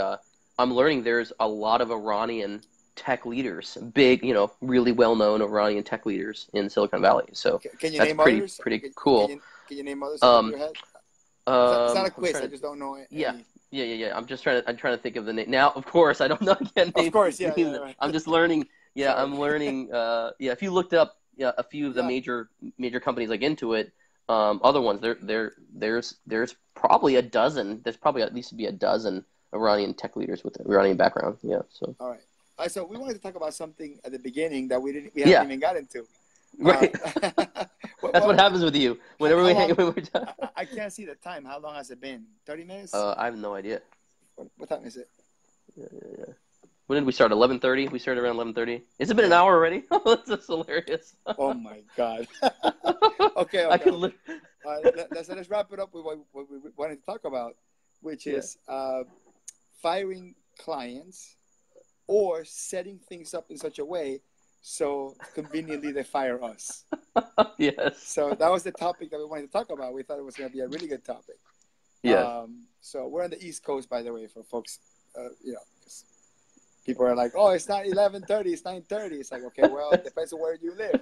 B: I'm learning there's a lot of Iranian tech leaders, big, really well known Iranian tech leaders in Silicon Valley. So
A: Can you
B: that's
A: name
B: pretty
A: others?
B: pretty
A: Can
B: cool.
A: you name others on top of
B: Um,
A: your head? It's not a
B: I'm
A: quiz. I
B: trying to,
A: just don't know
B: yeah,
A: any.
B: yeah. I'm trying to think of the name now. Of course, I don't know. I can't
A: Of course, yeah,
B: name
A: yeah,
B: them.
A: right.
B: I'm just learning. Yeah,
A: Sorry.
B: I'm learning. Yeah, if you looked up, yeah, a few of the
A: Yeah,
B: major companies like Intuit, other ones, there's probably a dozen. There's probably at least be a dozen Iranian tech leaders with Iranian background. Yeah, so
A: all right. So we wanted to talk about something at the beginning that we haven't
B: yeah,
A: even got into. Uh,
B: right. That's what
A: well,
B: happens with you whenever
A: how
B: we hang.
A: long?
B: When we're done.
A: I can't see the time. How long has it been? 30 minutes?
B: I have no idea.
A: What time is it?
B: Yeah, yeah, yeah. When did we start? 11:30. We started around 11:30. Has it been an
A: Yeah.
B: hour already? That's just hilarious.
A: Oh my God. Okay,
B: I
A: okay,
B: could
A: okay.
B: live.
A: Let's wrap it up with what we wanted to talk about, which
B: Yeah.
A: is firing clients or setting things up in such a way so conveniently they fire us.
B: Yes.
A: So that was the topic that we wanted to talk about. We thought it was going to be a really good topic.
B: Yes.
A: So we're on the East Coast, by the way, for folks. 'Cause people are like, "Oh, it's not 11:30; it's 9:30." It's like, okay, well, it depends on where you live.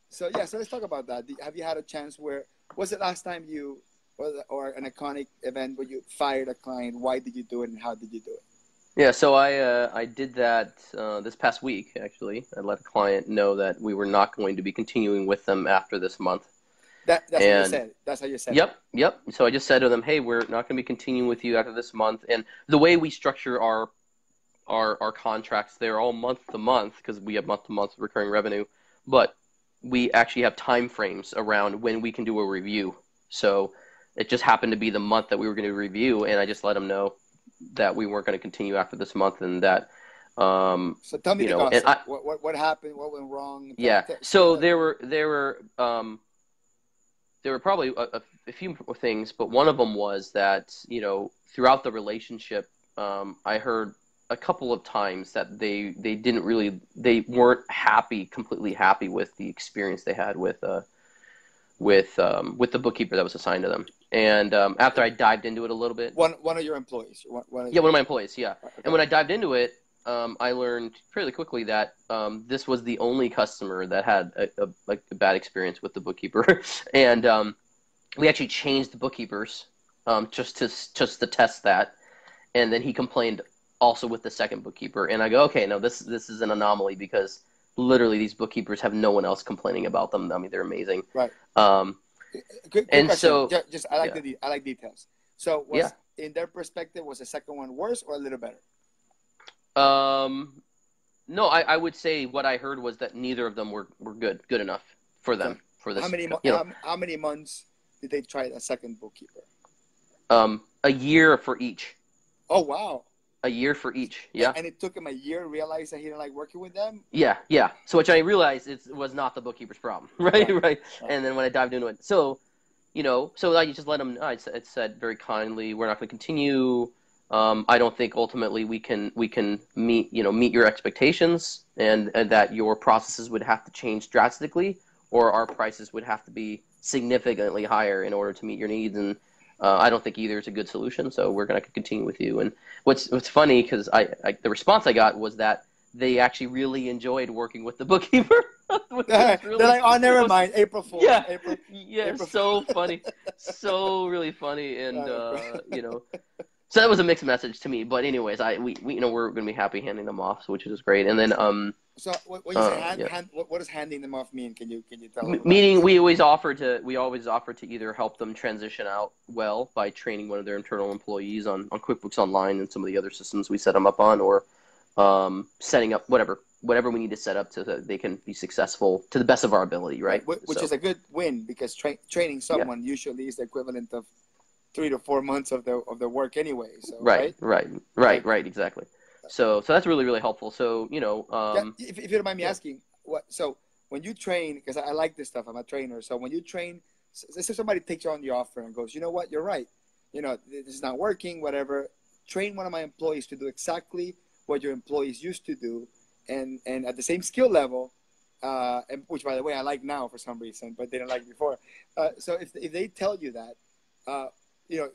A: So yeah, so let's talk about that. Have you had a chance where was it last time or an iconic event where you fired a client? Why did you do it, and how did you do it?
B: Yeah. So I did that this past week. Actually, I let a client know that we were not going to be continuing with them after this month.
A: That's what you
B: And
A: said. That's how you said it.
B: yep. So I just said to them, hey, we're not going to be continuing with you after this month. And the way we structure our contracts, they're all month to month because we have month to month recurring revenue, but we actually have time frames around when we can do a review. So it just happened to be the month that we were going to review, and I just let them know that we weren't going to continue after this month, and that
A: So tell me
B: you
A: the
B: know, and
A: gossip. What happened? What went wrong?
B: so there were probably a few things, but one of them was that, you know, throughout the relationship, I heard a couple of times that they weren't completely happy with the experience they had with the bookkeeper that was assigned to them. And after I dived into it a little bit,
A: one of your employees.
B: one of my employees, yeah.
A: Okay.
B: And when I dived into it, I learned fairly quickly that this was the only customer that had a bad experience with the bookkeeper, and we actually changed the bookkeepers just to test that, and then he complained also with the second bookkeeper, and I go, okay, no, this is an anomaly, because literally these bookkeepers have no one else complaining about them. I mean, they're amazing.
A: Right. Good
B: And
A: question.
B: so
A: Just I like details. So
B: yeah.
A: In their perspective, was the second one worse or a little better?
B: No, I would say what I heard was that neither of them were good enough for them, for this.
A: How many months did they try a second bookkeeper?
B: A year for each.
A: Oh, wow.
B: A year for each, yeah.
A: And it took him a year to realize that he didn't like working with them?
B: Yeah. So which I realized it was not the bookkeeper's problem, right? And then when I dived into it, so, you know, so I just let him know. I said very kindly, we're not going to continue. I don't think ultimately we can meet your expectations, and that your processes would have to change drastically, or our prices would have to be significantly higher in order to meet your needs. And I don't think either is a good solution, so we're going to continue with you. And what's funny, because the response I got was that they actually really enjoyed working with the bookkeeper.
A: They're like, oh, never mind, April Fool's.
B: Yeah,
A: April
B: so funny, so really funny, and you know, so that was a mixed message to me. But anyways, we you know, we're going to be happy handing them off, which is great. And then
A: so when you say what does handing them off mean? Can you tell them?
B: Meaning we always offer to either help them transition out well by training one of their internal employees on QuickBooks Online and some of the other systems we set them up on, or setting up whatever we need to set up so that they can be successful to the best of our ability, right?
A: Which is a good win, because training someone usually is the equivalent of 3 to 4 months of the work anyway. So
B: right, exactly. So that's really, really helpful. So, you know,
A: if you don't mind me asking, so when you train, because I like this stuff, I'm a trainer. So when you train, let's say somebody takes on the offer and goes, you know what, you're right, you know, this is not working, whatever. Train one of my employees to do exactly what your employees used to do, and at the same skill level, and which, by the way, I like now for some reason, but they didn't like before. So if they tell you that, you know,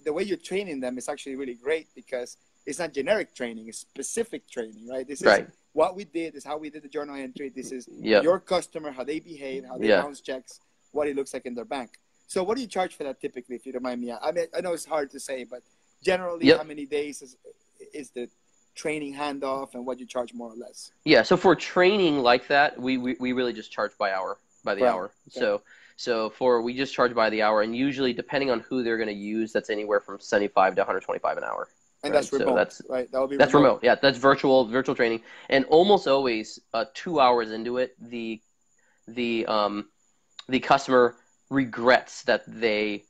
A: the way you're training them is actually really great, because it's not generic training, it's specific training, right? This is what we did, this is how we did the journal entry, this is your customer, how they behave, how they bounce checks, what it looks like in their bank. So what do you charge for that typically, if you don't mind me? I mean, I know it's hard to say, but generally, how many days is the training handoff, and what you charge more or less? Yeah,
B: so for training like that, we really just charge by the hour. Okay. So we just charge by the hour, and usually, depending on who they're going to use, that's anywhere from $75 to $125 an hour.
A: And that's remote,
B: so
A: right? That would be
B: that's remote. Yeah, that's virtual training, and almost always 2 hours into it, the customer regrets that they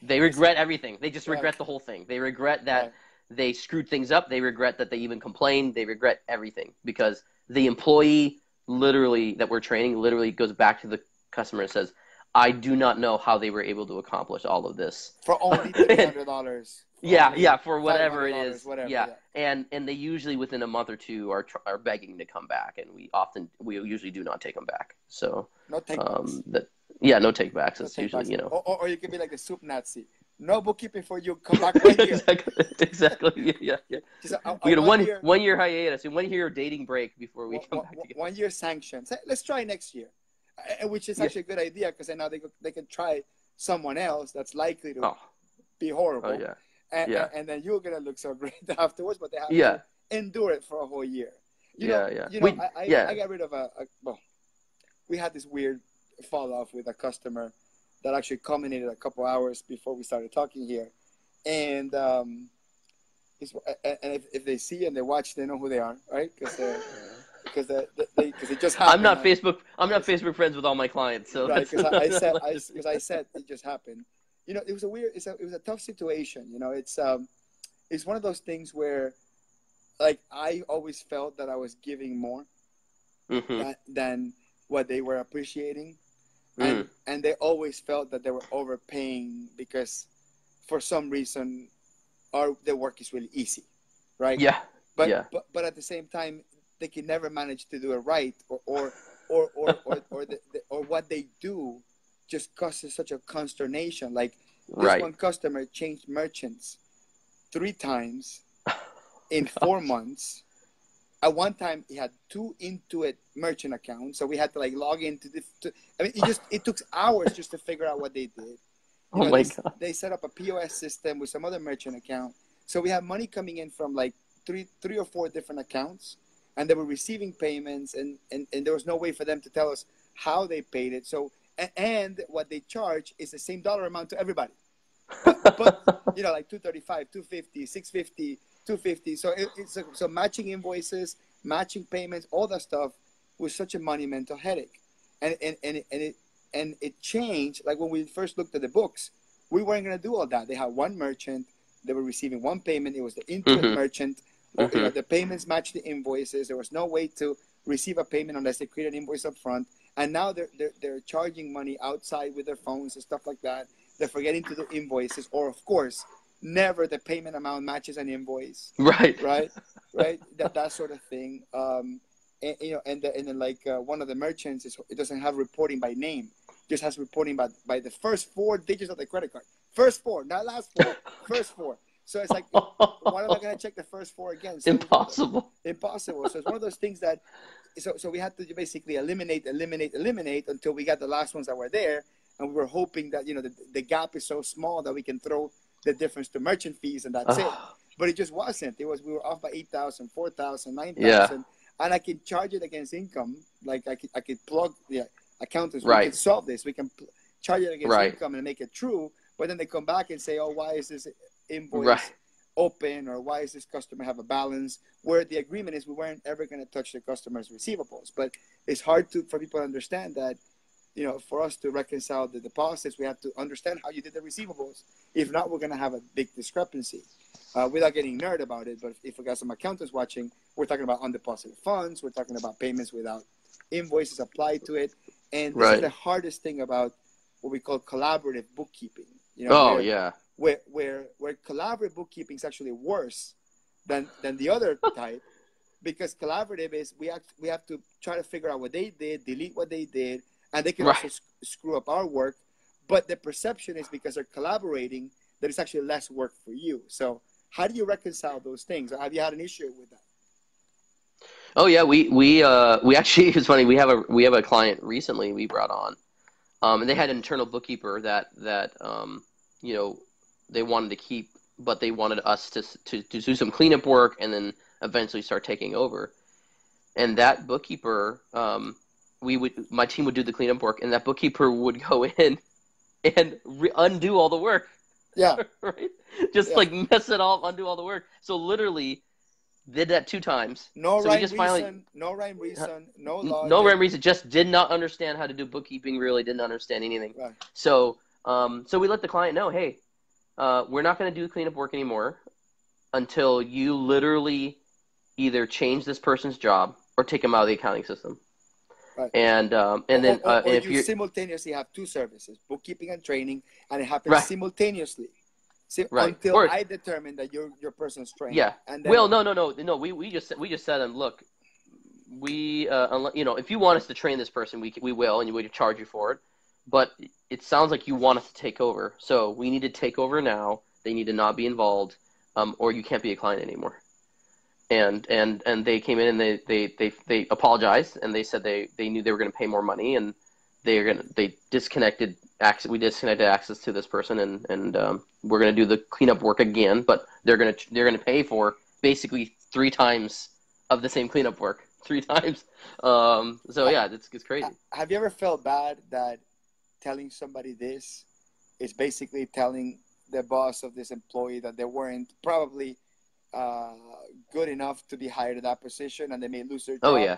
B: they regret everything. They just regret the whole thing. They regret that they screwed things up. They regret that they even complained. They regret everything, because the employee that we're training literally goes back to the customer and says, I do not know how they were able to accomplish all of this
A: for only $300.
B: For whatever it is. And they usually within a month or two are begging to come back, and we usually do not take them back. So
A: no takebacks.
B: No takebacks. It's usually, you know.
A: Or you can be like the soup Nazi. No bookkeeping for you. Come back 1 year.
B: Exactly. Yeah. We get a 1 year hiatus and 1 year dating break before we come back together.
A: 1 year sanction. Let's try next year, which is actually a good idea, because then now they can try someone else that's likely to be horrible. And then you're gonna look so great afterwards, but they have to endure it for a whole year. I got rid of we had this weird fall off with a customer that actually culminated a couple hours before we started talking here, and if they see and they watch, they know who they are, right? Because because it just
B: I'm
A: happened.
B: not Facebook. I'm not Facebook friends with all my clients, so
A: Right,
B: that's
A: because I said it just happened. You know, it was a weird. It was a tough situation. You know, it's one of those things where, like, I always felt that I was giving more
B: hmm
A: than what they were appreciating,
B: mm.
A: and they always felt that they were overpaying because, for some reason, their work is really easy, right?
B: Yeah,
A: But
B: yeah.
A: but at the same time, they can never manage to do it right, or what they do just causes such a consternation. Like, this
B: Right.
A: one customer changed merchants 3 times in 4 months. At one time, he had two Intuit merchant accounts, so we had to like log into I mean, it took hours just to figure out what they did. You
B: Oh
A: know,
B: my God.
A: they set up a POS system with some other merchant account, so we have money coming in from like three or four different accounts, and they were receiving payments, and there was no way for them to tell us how they paid it. So and what they charge is the same dollar amount to everybody, but you know, like 235, 250, 650, 250. So so matching invoices, matching payments, all that stuff was such a monumental headache, and it changed. Like, when we first looked at the books, we weren't going to do all that. They had one merchant, they were receiving one payment. It was the Intuit
B: hmm
A: merchant. You
B: hmm
A: know, the payments matched the invoices. There was no way to receive a payment unless they create an invoice up front. And now they're charging money outside with their phones and stuff like that. They're forgetting to do invoices, or of course, never the payment amount matches an invoice,
B: Right.
A: right? Right? That sort of thing. And, you know, and then like, one of the merchants it doesn't have reporting by name, just has reporting by the first 4 digits of the credit card. First four, not last four. First four. So it's like, what am I going to check the first four again? So it was one of
B: Impossible.
A: impossible. So it's one of those things that, so we had to basically eliminate until we got the last ones that were there, and we were hoping that, you know, the gap is so small that we can throw the difference to merchant fees, and that's it. But it just wasn't. We were off by 8,000, 4,000, nine
B: Yeah.
A: thousand, and I could charge it against income. Like, I could plug the accountants. We
B: Right.
A: could solve this. We can charge it against
B: Right.
A: income and make it true. But then they come back and say, oh, why is this
B: Right.
A: invoice open, or why does this customer have a balance, where the agreement is we weren't ever going to touch the customer's receivables. But it's hard for people to understand that, you know, for us to reconcile the deposits, we have to understand how you did the receivables. If not, we're going to have a big discrepancy. Without getting nerd about it, but if we got some accountants watching, we're talking about undeposited funds, we're talking about payments without invoices applied to it. And this is
B: Right.
A: the hardest thing about what we call collaborative bookkeeping, you know,
B: Oh yeah.
A: where collaborative bookkeeping is actually worse than the other type, because collaborative is we have to try to figure out what they did, delete what they did, and they can also
B: Right.
A: screw up our work. But the perception is, because they're collaborating, that it's actually less work for you. So how do you reconcile those things? Have you had an issue with that?
B: Oh yeah. We actually it's funny. We have a client recently we brought on. And they had an internal bookkeeper that you know they wanted to keep, but they wanted us to do some cleanup work and then eventually start taking over. And that bookkeeper, my team would do the cleanup work, and that bookkeeper would go in and undo all the work,
A: Yeah,
B: right? Just
A: yeah.
B: like mess it all, undo all the work. So literally did that 2 times.
A: No
B: So we
A: rhyme
B: just finally
A: reason, no rhyme reason, no
B: no
A: logic.
B: rhyme reason, just did not understand how to do bookkeeping. Really didn't understand anything.
A: Right.
B: So we let the client know, hey, we're not going to do cleanup work anymore until you literally either change this person's job or take them out of the accounting system.
A: Right.
B: And then
A: Or
B: if
A: you
B: you're
A: simultaneously have two services, bookkeeping and training, and it happens
B: right,
A: simultaneously.
B: right,
A: Until
B: or
A: I determine that your person's trained,
B: yeah,
A: and then
B: well, no, we just said them, look, if you want us to train this person, we will, and we would charge you for it. But it sounds like you want us to take over, so we need to take over now. They need to not be involved, or you can't be a client anymore. And they came in and they apologized, and they said they knew they were going to pay more money, and they disconnected access. We disconnected access to this person, and we're going to do the cleanup work again, but they're gonna pay for basically 3 times of the same cleanup work, 3 times. So
A: ha-
B: yeah, it's crazy.
A: have you ever felt bad that telling somebody this is basically telling the boss of this employee that they weren't probably uh, good enough to be hired at that position, and they may lose their
B: Oh
A: job?
B: yeah,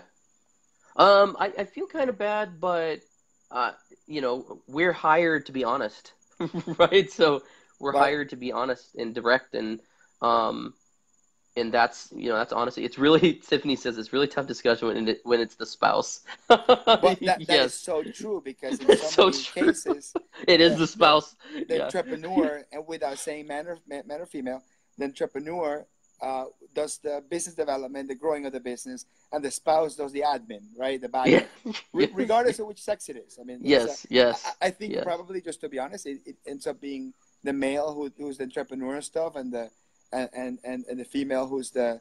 B: I feel kind of bad, but uh, we're hired to be honest, right? So we're
A: Well,
B: hired to be honest and direct, um, and that's honestly, it's really Tiffany says it's really tough discussion when it's the spouse.
A: well, that is
B: Yes,
A: so true because in
B: it's
A: so
B: so
A: many
B: true.
A: cases,
B: It is
A: the
B: the
A: the
B: spouse.
A: the
B: Yeah,
A: entrepreneur, and without saying man or female, the entrepreneur does the business development, the growing of the business, and the spouse does the admin, right, the back
B: yeah,
A: end,
B: yes,
A: regardless of which sex it is. I mean, it's
B: yes, yes,
A: I think
B: yes.
A: probably, just to be honest, it ends up being the male who's the entrepreneur and stuff, and and the female who's the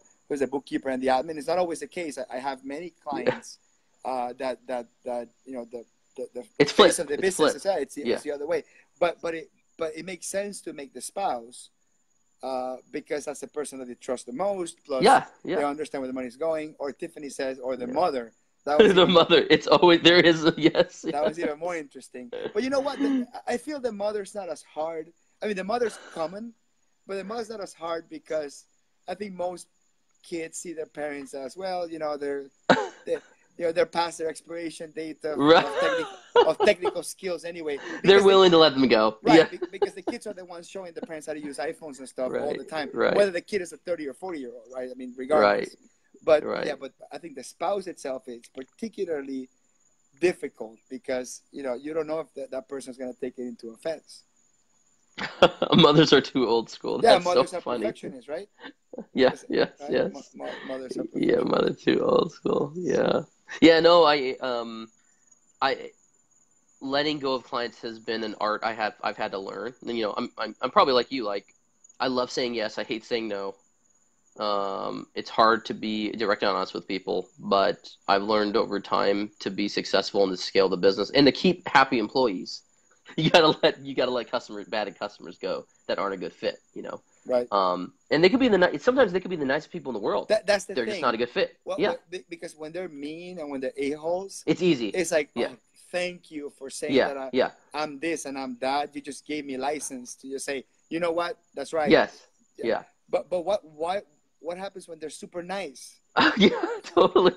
A: bookkeeper and the admin. It's not always the case. I have many
B: Yeah.
A: clients that the
B: It's
A: face of
B: flipped.
A: the
B: It's
A: business is
B: flipped. Yeah,
A: it's the other way. But it makes sense to make the spouse, because that's the person that they trust the most. Plus,
B: yeah,
A: they
B: yeah,
A: understand where the money's going. Or Tiffany says, or the
B: yeah.
A: mother. That was
B: The
A: even more.
B: mother. It's always there is a yes.
A: That was
B: Yes.
A: even more interesting. But you know what? I feel the mother's not as hard. I mean, the mother's common, but the mother's not as hard because I think most kids see their parents as, well. They they're past their expiration date
B: Right.
A: of technical skills anyway.
B: They're
A: Because
B: willing to let them go.
A: right,
B: Yeah.
A: because the kids are the ones showing the parents how to use iPhones and stuff all
B: Right.
A: the time.
B: Right.
A: Whether the kid is a 30 or 40-year-old, right? I mean,
B: Right.
A: regardless. But yeah,
B: Right.
A: but I think the spouse itself is particularly difficult because you don't know if that person is going to take it into offense.
B: Mothers are too old school.
A: Yeah,
B: That's so
A: mothers are
B: funny.
A: perfectionists, right?
B: Yeah.
A: Yes,
B: Yes.
A: right.
B: Yes.
A: Mothers are
B: Yeah.
A: perfectionists.
B: Mother too old school. Yeah. Yeah. No. I letting go of clients has been an art I've had to learn. And I'm probably like you. Like I love saying yes. I hate saying no. It's hard to be direct and honest with people, but I've learned over time to be successful and to scale the business and to keep happy employees. You gotta let bad customers go that aren't a good fit.
A: Right.
B: And they could be sometimes they could be the nicest people in the world.
A: That's the
B: They're just not
A: thing.
B: a good fit.
A: Well,
B: Yeah,
A: because when they're mean and when they're a-holes,
B: it's easy.
A: it's like,
B: Yeah,
A: oh, thank you for saying
B: yeah,
A: that
B: yeah,
A: I'm this and I'm that. You just gave me license to just say, you know what? That's right.
B: yes,
A: Yeah.
B: yeah,
A: But what happens when they're super nice
B: yeah, totally.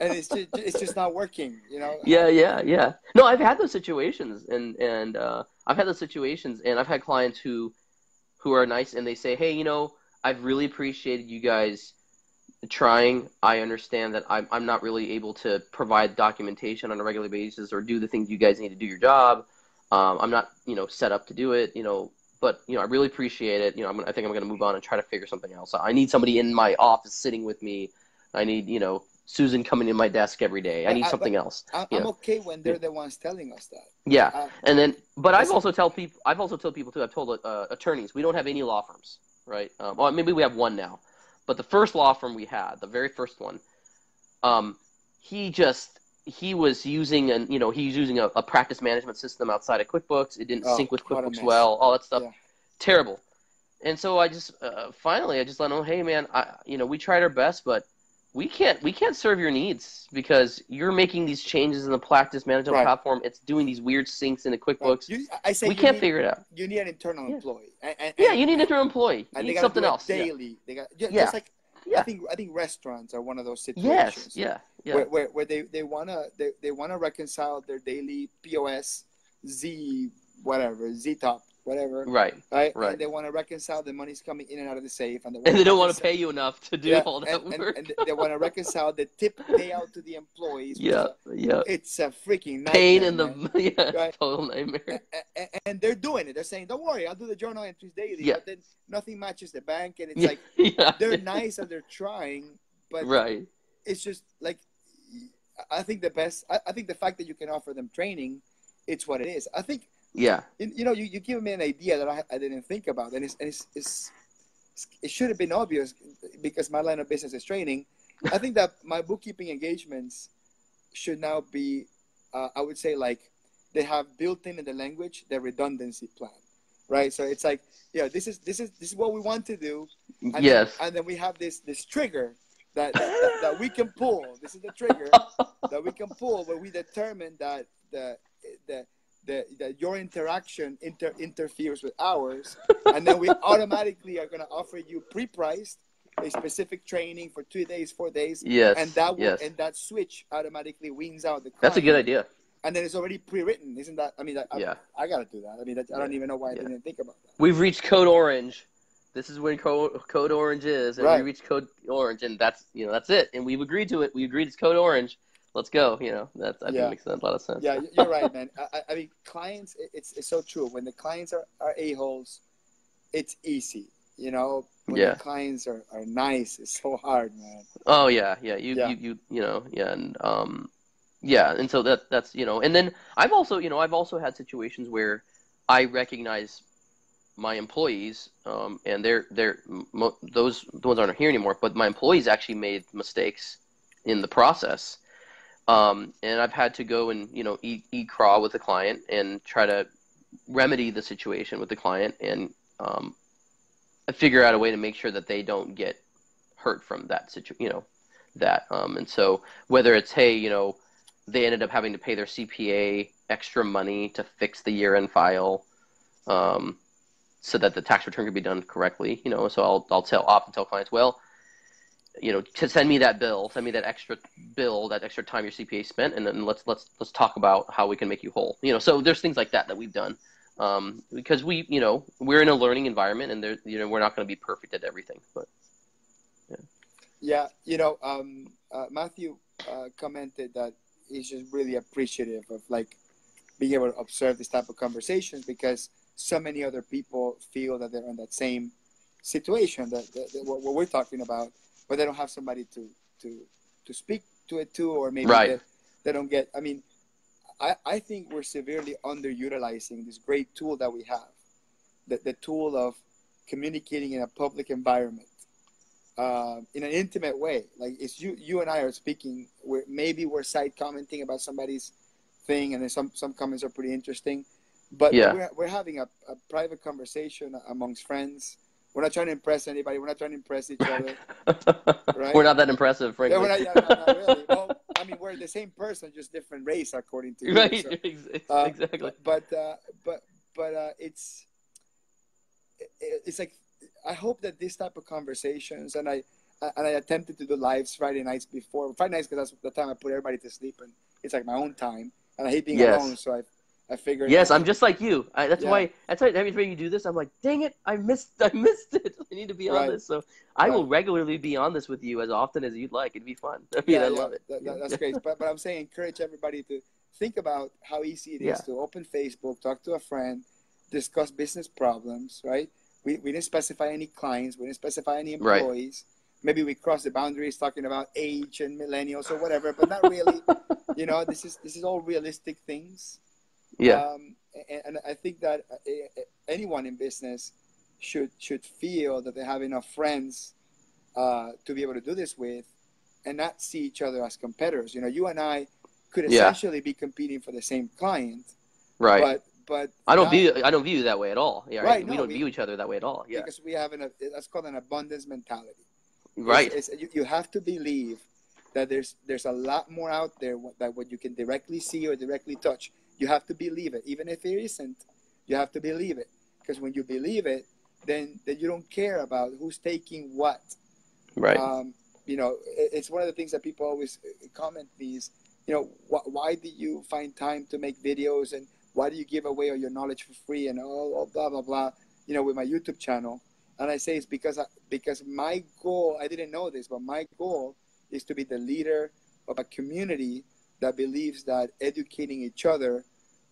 A: and it's just not working?
B: Yeah, yeah, yeah. No, I've had those situations, and I've had those situations, and I've had clients who are nice, and they say, "Hey, I've really appreciated you guys trying. I understand that I'm not really able to provide documentation on a regular basis or do the things you guys need to do your job. I'm not, set up to do it, but I really appreciate it. I think I'm going to move on and try to figure something else out. I need somebody in my office sitting with me. I need, Susan coming in my desk every day. I need
A: but
B: something else.
A: I'm okay when they're the ones telling us that.
B: Yeah, and then, but
A: That's
B: I've also told people too. I've told attorneys we don't have any law firms, right? Well, maybe we have one now, but the first law firm we had, the very first one, um, he was using a practice management system outside of QuickBooks. It didn't
A: oh,
B: sync with
A: what a
B: QuickBooks
A: mess.
B: well, all that stuff,
A: Yeah.
B: terrible. And so I just finally I just let him know, hey man, we tried our best, but we can't serve your needs because you're making these changes in the practice management
A: Right.
B: platform. It's doing these weird syncs into
A: Right.
B: QuickBooks.
A: I say
B: We can't figure it out.
A: you need an internal
B: Yeah,
A: employee,
B: yeah. You need an internal employee. You
A: and they
B: need
A: got to do
B: something
A: it
B: else. Yeah,
A: daily. They got
B: yeah,
A: just like
B: yeah.
A: I think restaurants are one of those
B: Yes,
A: situations
B: yeah, yeah.
A: where they wanna reconcile their daily POS Z whatever Z top whatever,
B: Right,
A: right,
B: right.
A: and they want to reconcile the money's coming in and out of the safe, and they want
B: And
A: to
B: they don't want to
A: reconcile.
B: pay you enough to do
A: Yeah,
B: all
A: and
B: that
A: and,
B: work.
A: and they want to reconcile the tip payout to the employees, which is
B: Yeah, yeah.
A: it's a freaking
B: Pain
A: nightmare,
B: in the
A: man.
B: yeah,
A: Right?
B: total nightmare.
A: And they're doing it. They're saying, "Don't worry, I'll do the journal entries daily."
B: Yeah,
A: But then nothing matches the bank, and it's
B: yeah,
A: like
B: yeah,
A: they're
B: yeah.
A: nice and they're trying, but
B: Right.
A: it's just like I think the best. I think the fact that you can offer them training, it's what it is. I think
B: Yeah,
A: you give me an idea that I didn't think about, and it should have been obvious because my line of business is training. I think that my bookkeeping engagements should now be, I would say, like they have built in the language the redundancy plan, right? So it's like, yeah, this is what we want to do, and then
B: yes.
A: we have this trigger that we can pull. This is the trigger that we can pull where we determine that the that your interaction interferes with ours, and then we automatically are going to offer you pre-priced a specific training for 2 days, 4 days, and
B: Yes,
A: that will
B: yes.
A: and that switch automatically weans out the
B: That's a good
A: client,
B: idea.
A: and then it's already pre-written. Isn't that? I mean,
B: Yeah,
A: I got to do that. I mean, I
B: yeah,
A: don't even know why I
B: yeah.
A: didn't think about that.
B: We've reached code orange. This is when code orange is, and we
A: Right.
B: reached code orange, and that's that's it. And we've agreed to it. We agreed it's code orange. Let's go. That's I think it
A: Yeah.
B: makes a lot of sense.
A: Yeah, you're right, man. I mean, clients, it's so true. When the clients are a-holes, it's easy. When the
B: Yeah.
A: clients are nice, it's so hard, man.
B: Oh yeah, yeah.
A: Yeah.
B: Yeah, and yeah, and so that's and then I've also had situations where I recognize my employees, and those the ones aren't here anymore, but my employees actually made mistakes in the process, and I've had to go and eat craw with the client and try to remedy the situation with the client, and figure out a way to make sure that they don't get hurt from that situation, and so whether it's, hey, they ended up having to pay their CPA extra money to fix the year-end file, um, so that the tax return can be done correctly, so I'll often tell clients, well, to send me that bill, send me that extra bill, that extra time your CPA spent, and then let's talk about how we can make you whole. So there's things like that we've done, because we're in a learning environment, and we're not going to be perfect at everything, but
A: Yeah. Matthew commented that he's just really appreciative of like being able to observe this type of conversations, because so many other people feel that they're in that same situation that what we're talking about, but they don't have somebody to speak to it to, or maybe
B: right,
A: they don't get. I mean, I think we're severely underutilizing this great tool that we have, the tool of communicating in a public environment, in an intimate way. Like, it's you and I are speaking. Maybe we're side commenting about somebody's thing, and then some comments are pretty interesting, but
B: yeah.
A: we're having a private conversation amongst friends. We're not trying to impress anybody. We're not trying to impress each other,
B: We're
A: right?
B: not that impressive,
A: Yeah, we're
B: frankly.
A: not. Yeah, not really. Well, I mean, we're the same person, just different race, according to you.
B: Right,
A: So,
B: exactly.
A: but it's like, I hope that this type of conversations, and I attempted to do lives Friday nights before. Friday nights, because that's the time I put everybody to sleep, and it's like my own time, and I hate being alone,
B: Yes.
A: so I figured,
B: Yes, I'm just like you. That's
A: yeah,
B: why. That's why every time you do this, I'm like, dang it, I missed it. I need to be on
A: right,
B: this. So I will
A: right.
B: regularly be on this with you as often as you'd like. It'd be fun. I mean,
A: Yeah,
B: I
A: yeah,
B: love it.
A: that's great. But I'm saying, encourage everybody to think about how easy it is
B: Yeah.
A: to open Facebook, talk to a friend, discuss business problems, right? We didn't specify any clients, we didn't specify any
B: Right.
A: employees. Maybe we crossed the boundaries talking about age and millennials or whatever, but not really. This is all realistic things.
B: Yeah.
A: And I think that anyone in business should feel that they have enough friends to be able to do this with, and not see each other as competitors. You and I could
B: Yeah.
A: essentially be competing for the same client,
B: Right.
A: but
B: I don't
A: not
B: view you that way at all. Yeah. Right.
A: right.
B: We
A: No,
B: don't view each other that way at all. Yeah.
A: because we have that's called an abundance mentality.
B: Right.
A: You have to believe that there's a lot more out there that what you can directly see or directly touch. You have to believe it, even if it isn't. You have to believe it, because when you believe it, then you don't care about who's taking what.
B: Right.
A: It's one of the things that people always comment these. Why do you find time to make videos, and why do you give away all your knowledge for free, and all blah blah blah, with my YouTube channel? And I say it's because my goal, I didn't know this, but my goal is to be the leader of a community that believes that educating each other,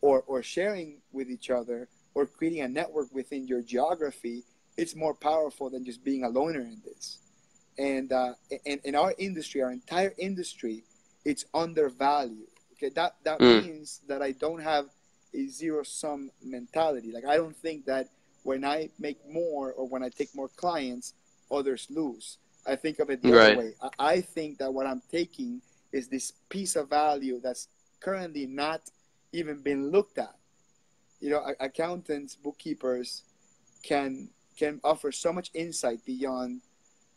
A: or sharing with each other, or creating a network within your geography, it's more powerful than just being a loner in this. And in our industry, our entire industry, it's undervalued. Okay, that
B: Mm.
A: means that I don't have a zero-sum mentality. Like, I don't think that when I make more, or when I take more clients, others lose. I think of it the other
B: Right.
A: way. I think that what I'm taking is this piece of value that's currently not even been looked at. Accountants, bookkeepers can offer so much insight beyond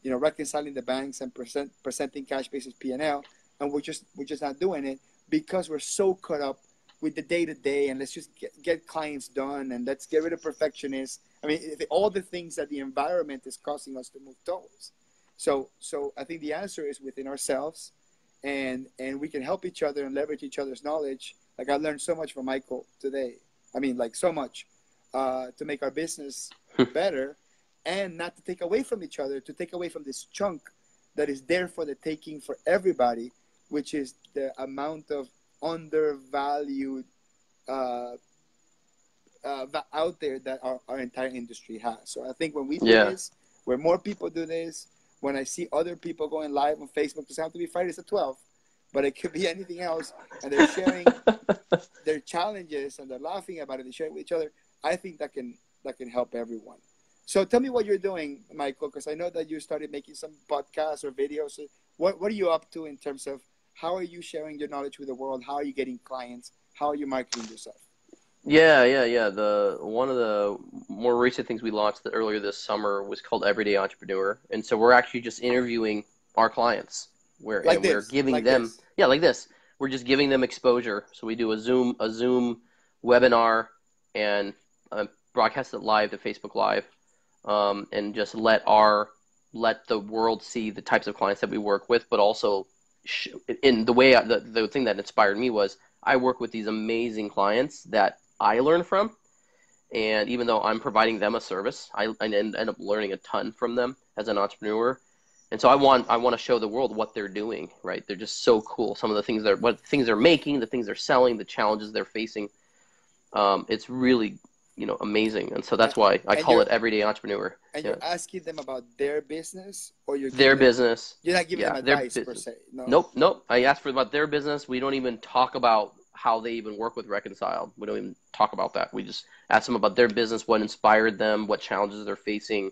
A: reconciling the banks and presenting cash basis P&L, and we're just not doing it, because we're so caught up with the day to day, and let's just get clients done, and let's get rid of perfectionists. I mean, all the things that the environment is causing us to move towards. So I think the answer is within ourselves, and we can help each other and leverage each other's knowledge. Like I learned so much from Michael today. I mean, like so much to make our business better, and not to take away from each other, to take away from this chunk that is there for the taking for everybody, which is the amount of undervalued out there that our entire industry has. So I think when we do this, when more people do this, when I see other people going live on Facebook, it doesn't have to be Fridays at 12, but it could be anything else, and they're sharing their challenges and they're laughing about it and sharing with each other, I think that can help everyone. So tell me what you're doing, Michael, because I know that you started making some podcasts or videos. So what are you up to in terms of how are you sharing your knowledge with the world? How are you getting clients? How are you marketing yourself?
B: Yeah. One of the more recent things we launched earlier this summer was called Everyday Entrepreneur, and so we're actually just interviewing our clients, we're giving them like this. We're just giving them exposure. So we do a Zoom webinar and broadcast it live to Facebook Live, and just let the world see the types of clients that we work with, but also in the way the thing that inspired me was I work with these amazing clients that I learn from, and even though I'm providing them a service, I end up learning a ton from them as an entrepreneur. And so I want to show the world what they're doing, right? They're just so cool. Some of the things they're making, the things they're selling, the challenges they're facing. It's really, amazing. And so that's why I call it Everyday Entrepreneur.
A: And you're asking them about their business, or you're
B: their business.
A: You're not giving them advice per se.
B: No. Nope. I asked about their business. We don't even talk about how they even work with Reconciled. We don't even talk about that. We just ask them about their business, what inspired them, what challenges they're facing.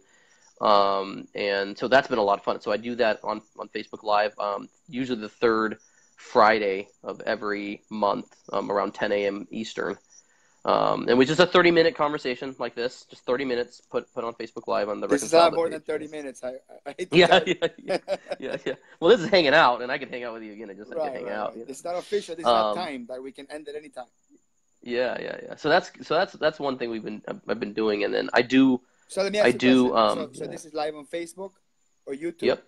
B: And so that's been a lot of fun. So I do that on Facebook Live, usually the third Friday of every month, around 10 a.m. Eastern. And we just a 30-minute conversation like this, just 30 minutes, put on Facebook Live on the
A: This
B: Reconciled.
A: This is not more than 30 minutes. I hate to
B: yeah. Well, this is hanging out, and I can hang out with you again. I just like to hang out.
A: It's not official. This is not time that we can end at any time.
B: Yeah. So that's one thing I've been doing, and then I do.
A: So let me ask you a question. So this is live on Facebook or YouTube?
B: Yep.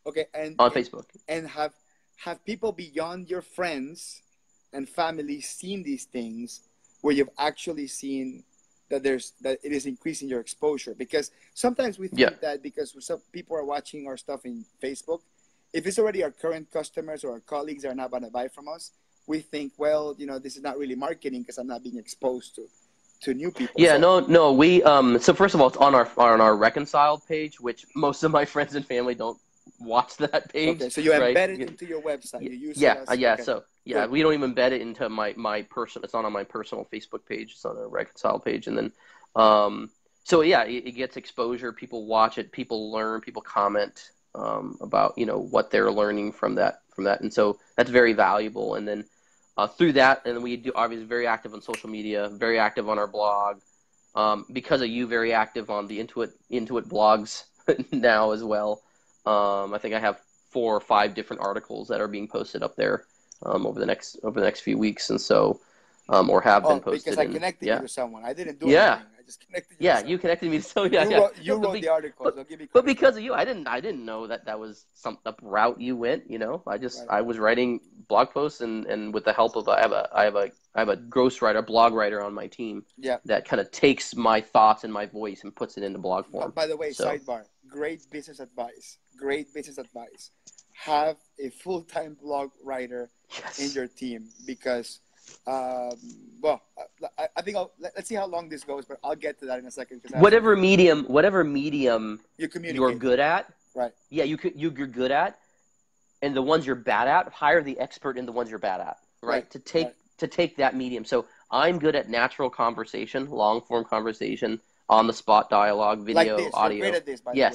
A: Okay, and
B: on Facebook.
A: And have people beyond your friends and family seen these things where you've actually seen that it is increasing your exposure? Because sometimes we think that because some people are watching our stuff in Facebook, if it's already our current customers or our colleagues are not going to buy from us, we think, well, this is not really marketing because I'm not being exposed to new people.
B: Yeah, no. We so first of all, it's on our Reconciled page, which most of my friends and family don't watch that page.
A: Okay, so you embed it into your website. You use
B: we don't even embed it into my personal. It's not on my personal Facebook page. It's on a Reconciled page, and then it gets exposure. People watch it. People learn. People comment about what they're learning from that, and so that's very valuable. And then through that, and then we do obviously very active on social media, very active on our blog. Because of you, very active on the Intuit blogs now as well. I think I have 4 or 5 different articles that are being posted up there over the next few weeks, and so or have been posted.
A: Because I connected you to someone. I didn't do anything. I just connected you.
B: You connected me. So
A: you wrote the articles.
B: But because of you, I didn't know that was a route you went. I was writing blog posts, and with the help of I have a ghostwriter, blog writer on my team. That kind of takes my thoughts and my voice and puts it into blog form.
A: By the way, sidebar. Great business advice. Have a full-time blog writer in your team, because I think let's see how long this goes, but I'll get to that in a second.
B: Whatever medium you're good at,
A: right?
B: Yeah, you're good at, and the ones you're bad at, hire the expert in the ones you're bad at, right? To take that medium. So I'm good at natural conversation, long-form conversation, on-the-spot dialogue, video,
A: like this.
B: audio.
A: You're great at this, by the way.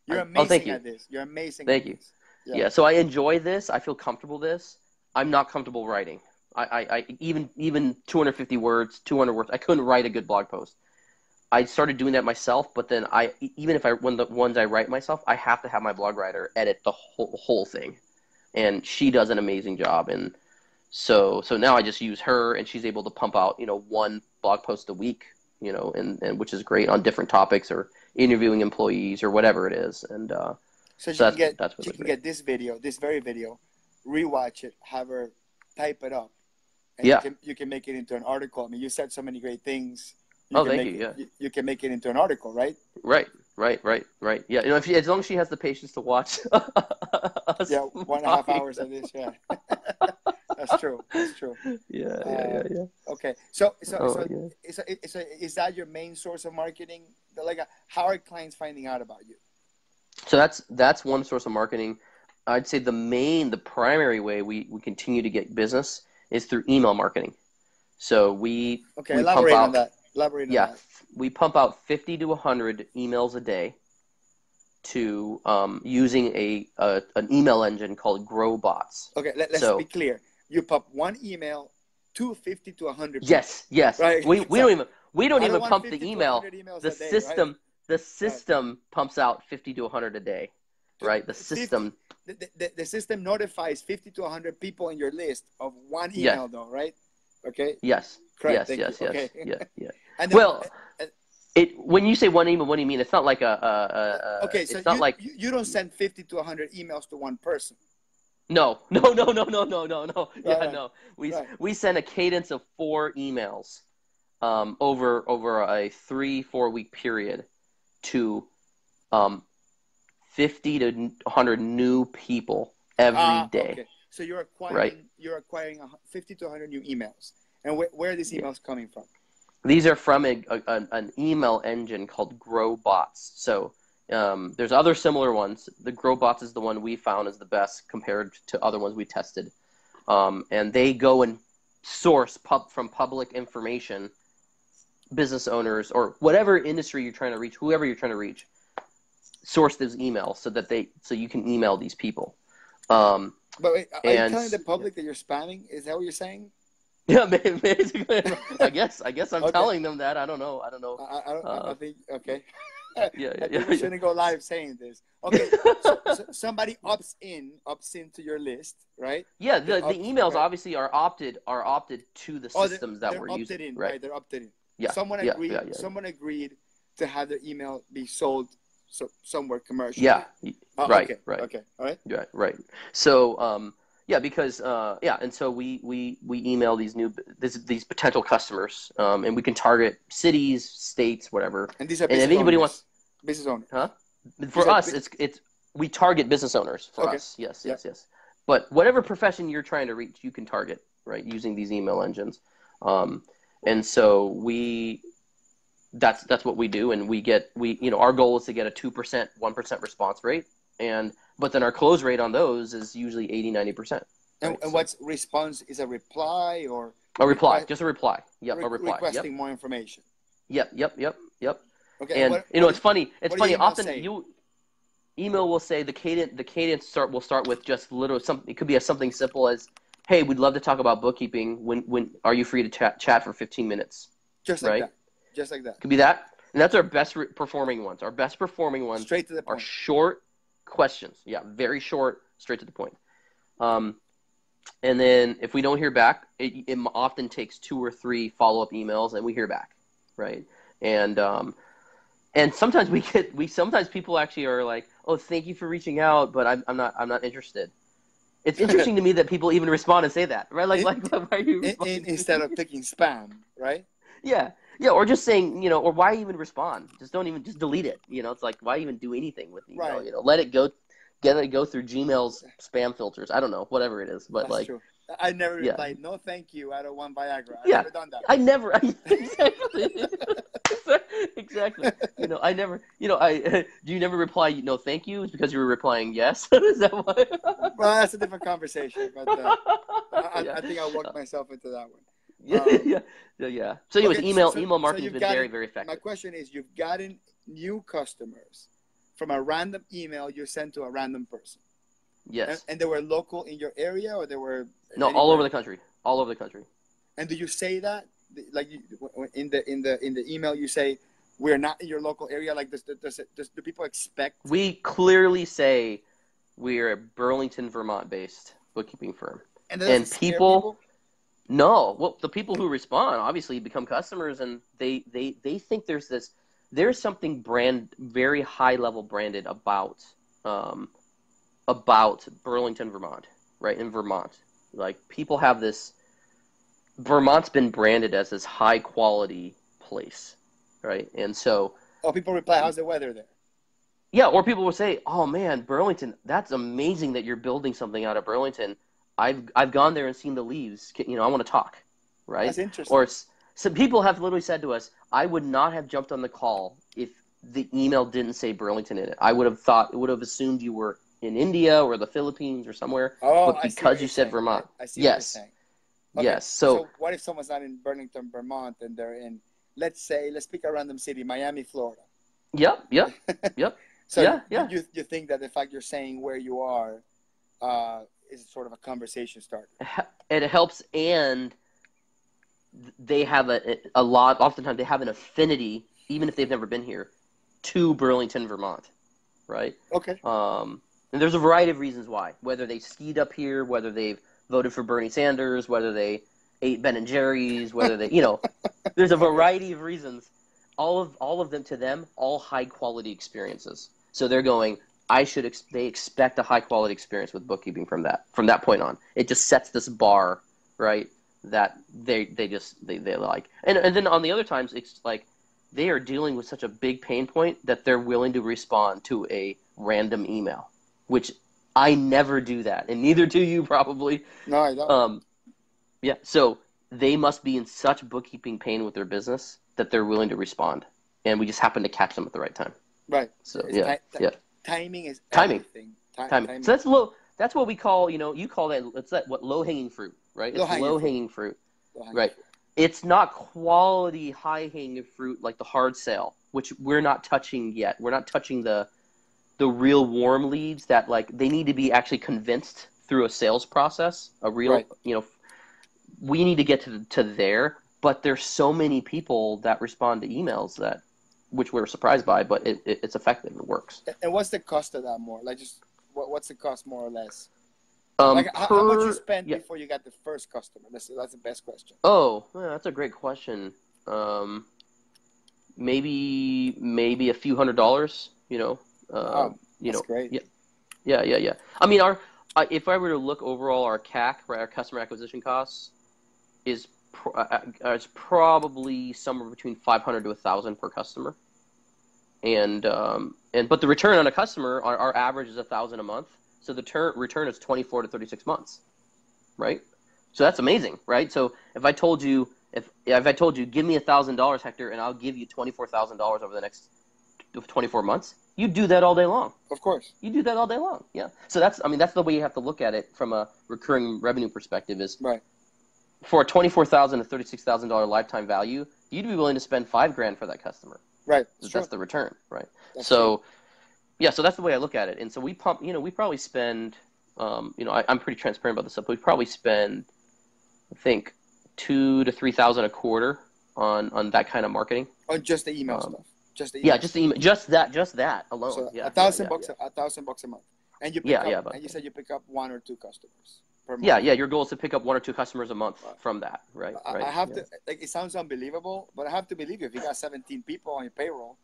A: You're amazing at this. You're amazing.
B: Thank you. Yeah. So I enjoy this. I feel comfortable with this. I'm not comfortable writing. I even 250 words, 200 words, I couldn't write a good blog post. I started doing that myself, but then when the ones I write myself, I have to have my blog writer edit the whole thing, and she does an amazing job. And so now I just use her, and she's able to pump out 1 blog post a week, and which is great on different topics or interviewing employees or whatever it is. And
A: So
B: So that's
A: she
B: really
A: can
B: great.
A: get this video, this very video, rewatch it, have her type it up, and
B: Yeah.
A: you can make it into an article. I mean, you said so many great things. You
B: Oh,
A: can
B: thank
A: make
B: you. Yeah.
A: you can make it into an article, right?
B: Right. Right. Yeah. You know, as long as she has the patience to watch us
A: Yeah, 1.5
B: talking.
A: hours of this. Yeah, that's true. That's true.
B: Yeah.
A: Okay,
B: Oh, yeah.
A: so is that your main source of marketing? Like, how are clients finding out about you?
B: So that's one source of marketing. I'd say the primary way we continue to get business is through email marketing. So
A: Okay,
B: we pump
A: elaborate on
B: out
A: that. Elaborate on
B: yeah,
A: that.
B: we pump out 50 to 100 emails a day to using an email engine called GrowBots.
A: Okay, let's be
B: So
A: clear. You pump one email to 50 to 100 people,
B: yes,
A: right?
B: we don't
A: I don't
B: even
A: want
B: pump the
A: 50 to
B: email.
A: 100 emails
B: The
A: a day, right? Right.
B: system pumps out 50 to 100 a day,
A: To
B: right? The
A: 50,
B: system.
A: the system notifies 50 to 100 people in your list of one
B: Yes,
A: email, though, right? Okay,
B: yes,
A: correct. Thank you. Okay,
B: yeah.
A: and then
B: Well, when you say one email, what do you mean? It's not like
A: okay, so
B: it's not like
A: you don't send 50 to 100 emails to one person.
B: no.
A: Right,
B: Yeah,
A: right,
B: no.
A: right.
B: We send a cadence of 4 emails over a 3-4 week period to um 50 to 100 new people every day,
A: Okay. So
B: right?
A: you're acquiring 50 to 100 new emails, and where are these
B: Yeah.
A: emails coming from?
B: These are from an email engine called GrowBots. So there's other similar ones. The GrowBots is the one we found is the best compared to other ones we tested. And they go and source from public information, business owners or whatever industry you're trying to reach, whoever you're trying to reach, source those emails so you can email these people.
A: But wait, are you
B: And
A: telling the public that you're spamming? Is that what you're saying?
B: yeah, basically, I guess I'm
A: Okay.
B: telling them that. I don't know.
A: I think okay.
B: Yeah,
A: I think we shouldn't go live saying this. Okay, so somebody opts into your list, right?
B: Yeah,
A: They
B: the
A: opt,
B: emails
A: right?
B: obviously are opted to the
A: Oh,
B: systems that
A: they're
B: we're
A: opted
B: using,
A: in,
B: right?
A: right? They're opted in.
B: Yeah, yeah.
A: Someone agreed to have their email be sold somewhere commercially.
B: Yeah, right,
A: Okay,
B: right.
A: okay, all right.
B: Right. So, yeah, because and so we email these potential customers, and we can target cities, states, whatever.
A: And these are
B: And if
A: business
B: anybody wants,
A: owners. Business owners.
B: huh?
A: These
B: For
A: are
B: us, it's we target business owners. For
A: okay.
B: us, yes.
A: Yeah.
B: But whatever profession you're trying to reach, you can target, right, using these email engines. And so that's what we do, and our goal is to get a 2%, 1% response rate, but then our close rate on those is usually 80-90%. Right?
A: And what's response is a reply or
B: A reply, just a reply. Yep, a reply.
A: requesting more information.
B: Yep.
A: Okay. And
B: And it's funny. It's
A: what do the
B: funny.
A: emails
B: Often
A: say?
B: email will say the cadence will start with just little something. It could be something simple as, "Hey, we'd love to talk about bookkeeping. When are you free to chat for 15 minutes?"
A: Just like
B: Right?
A: that. Just like that.
B: Could be that, and that's our best performing ones. Our best performing ones
A: Straight to the
B: are
A: point.
B: short questions. Yeah, very short, straight to the point. And then if we don't hear back, it often takes 2 or 3 follow-up emails, and we hear back, right? And sometimes sometimes people actually are like, "Oh, thank you for reaching out, but I'm not interested." It's interesting to me that people even respond and say that, right? Like why are you responding?
A: Instead of clicking spam, right?
B: Yeah, or just saying, or why even respond? Just delete it. It's like, why even do anything with email?
A: Right.
B: Let it go, go through Gmail's spam filters. I don't know, whatever it is, but
A: That's true. I never
B: yeah,
A: replied, no thank you, I don't want Viagra. I've
B: yeah.
A: never done that.
B: I never, exactly. I never, do you never reply, no, thank you? It's because you were replying yes? Is that why?
A: Well, that's a different conversation, but
B: Yeah.
A: I think I walked myself into that one.
B: Yeah. So anyways,
A: Okay,
B: email marketing has been very, very effective.
A: My question is, you've gotten new customers from a random email you sent to a random person.
B: Yes.
A: And they were local in your area, or they were
B: No,
A: anywhere?
B: all over the country. All over the country.
A: And do you say that, like in the email you say, we're not in your local area? Like, do people expect?
B: We clearly say we're a Burlington, Vermont based bookkeeping firm.
A: And does it scare people?
B: No. Well, the people who respond obviously become customers, and they think there's something very high level branded about about Burlington, Vermont, right? In Vermont, like people have this. Vermont's been branded as this high quality place, right? And so,
A: Oh, people reply, "How's the weather there?"
B: yeah, or people will say, "Oh man, Burlington, that's amazing that you're building something out of Burlington. I've gone there and seen the leaves. I want to talk, right?"
A: That's interesting.
B: Or some people have literally said to us, "I would not have jumped on the call if the email didn't say Burlington in it. I would have assumed you were in India or the Philippines or somewhere,
A: Oh,
B: but
A: I see what
B: because
A: you're
B: you said
A: saying.
B: Vermont,
A: I see what you're
B: yes,
A: saying. Okay,
B: yes.
A: so what if someone's not in Burlington, Vermont, and they're in, let's pick a random city, Miami, Florida.
B: Yep, yep,
A: So
B: yeah, yeah.
A: you think that the fact you're saying where you are is sort of a conversation starter?
B: It helps, and they have a lot. Oftentimes, they have an affinity, even if they've never been here, to Burlington, Vermont, right?
A: Okay.
B: And there's a variety of reasons why. Whether they skied up here, whether they've voted for Bernie Sanders, whether they ate Ben and Jerry's, whether they, there's a variety of reasons. All of them, to them, all high quality experiences. So they're going. They expect a high quality experience with bookkeeping from that point on. It just sets this bar, right? That they like. And then on the other times, it's like they are dealing with such a big pain point that they're willing to respond to a random email, which I never do that, and neither do you probably.
A: No, I don't.
B: Yeah, so they must be in such bookkeeping pain with their business that they're willing to respond, and we just happen to catch them at the right time.
A: Right.
B: So
A: It's
B: yeah.
A: Timing is
B: Timing.
A: everything.
B: Timing. So that's low. That's what we call, you call that. It's that what low hanging fruit, right? It's low hanging fruit, right? It's not quality high hanging fruit like the hard sale, which we're not touching yet. We're not touching the real warm leads that like they need to be actually convinced through a sales process. A real,
A: Right.
B: We need to get to there. But there's so many people that respond to emails that, which we're surprised by, but it's effective. It works.
A: And what's the cost of that more? Like, just what's the cost more or less?
B: Like
A: how much you spent before you got the first customer? That's the best question.
B: Oh, yeah, that's a great question. Maybe a few $100s.
A: Wow, that's great.
B: Yeah. I mean, if I were to look overall, our CAC, right, our customer acquisition costs, is probably somewhere between 500 to 1,000 per customer, but the return on a customer, our average is 1,000 a month, so the return is 24 to 36 months, right? So that's amazing, right? So if I told you give me $1,000, Hector, and I'll give you $24,000 over the next 24 months, you do that all day long.
A: Of course,
B: you do that all day long. Yeah. So that's the way you have to look at it from a recurring revenue perspective. Is
A: right.
B: For a $24,000 to $36,000 lifetime value, you'd be willing to spend $5,000 for that customer.
A: Right.
B: That's the return, right?
A: That's
B: so,
A: true.
B: Yeah. So that's the way I look at it. And so we pump. We probably spend. I'm pretty transparent about this stuff. But we probably spend, I think, $2,000 to $3,000 a quarter on that kind of marketing.
A: On just the email stuff. Just the email.
B: Yeah, just the email. Just that alone.
A: So
B: yeah,
A: $1,000 $1,000 a month, and you pick up. And you said you pick up 1 or 2 customers per month.
B: Yeah. Your goal is to pick up 1 or 2 customers a month from that, right?
A: I have to. Like, it sounds unbelievable, but I have to believe you. If you got 17 people on your payroll,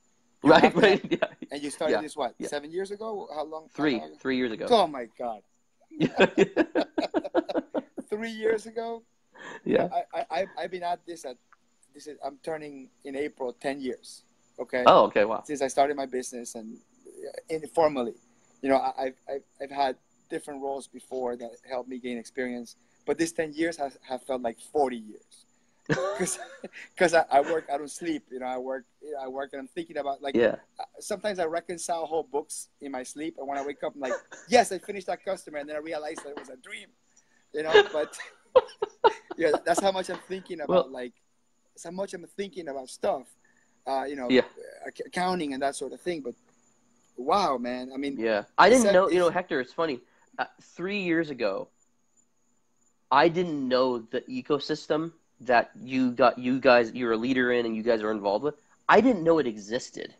B: right?
A: Yeah. And you started this 7 years ago? How long?
B: 3 years ago.
A: Oh my God. 3 years ago.
B: Yeah.
A: I've been at this I'm turning in April 10 years. Okay.
B: Oh, okay. Wow.
A: Since I started my business and informally, I've had different roles before that helped me gain experience, but this 10 years have felt like 40 years. Because I work, I don't sleep. I work and I'm thinking about sometimes I reconcile whole books in my sleep, and when I wake up, I'm like, yes, I finished that customer, and then I realized that it was a dream. But yeah, that's how much I'm thinking about. So much I'm thinking about stuff. Accounting and that sort of thing. But wow, man. I mean,
B: I didn't know. Hector, it's funny. 3 years ago, I didn't know the ecosystem that you're a leader in and you guys are involved with. I didn't know it existed.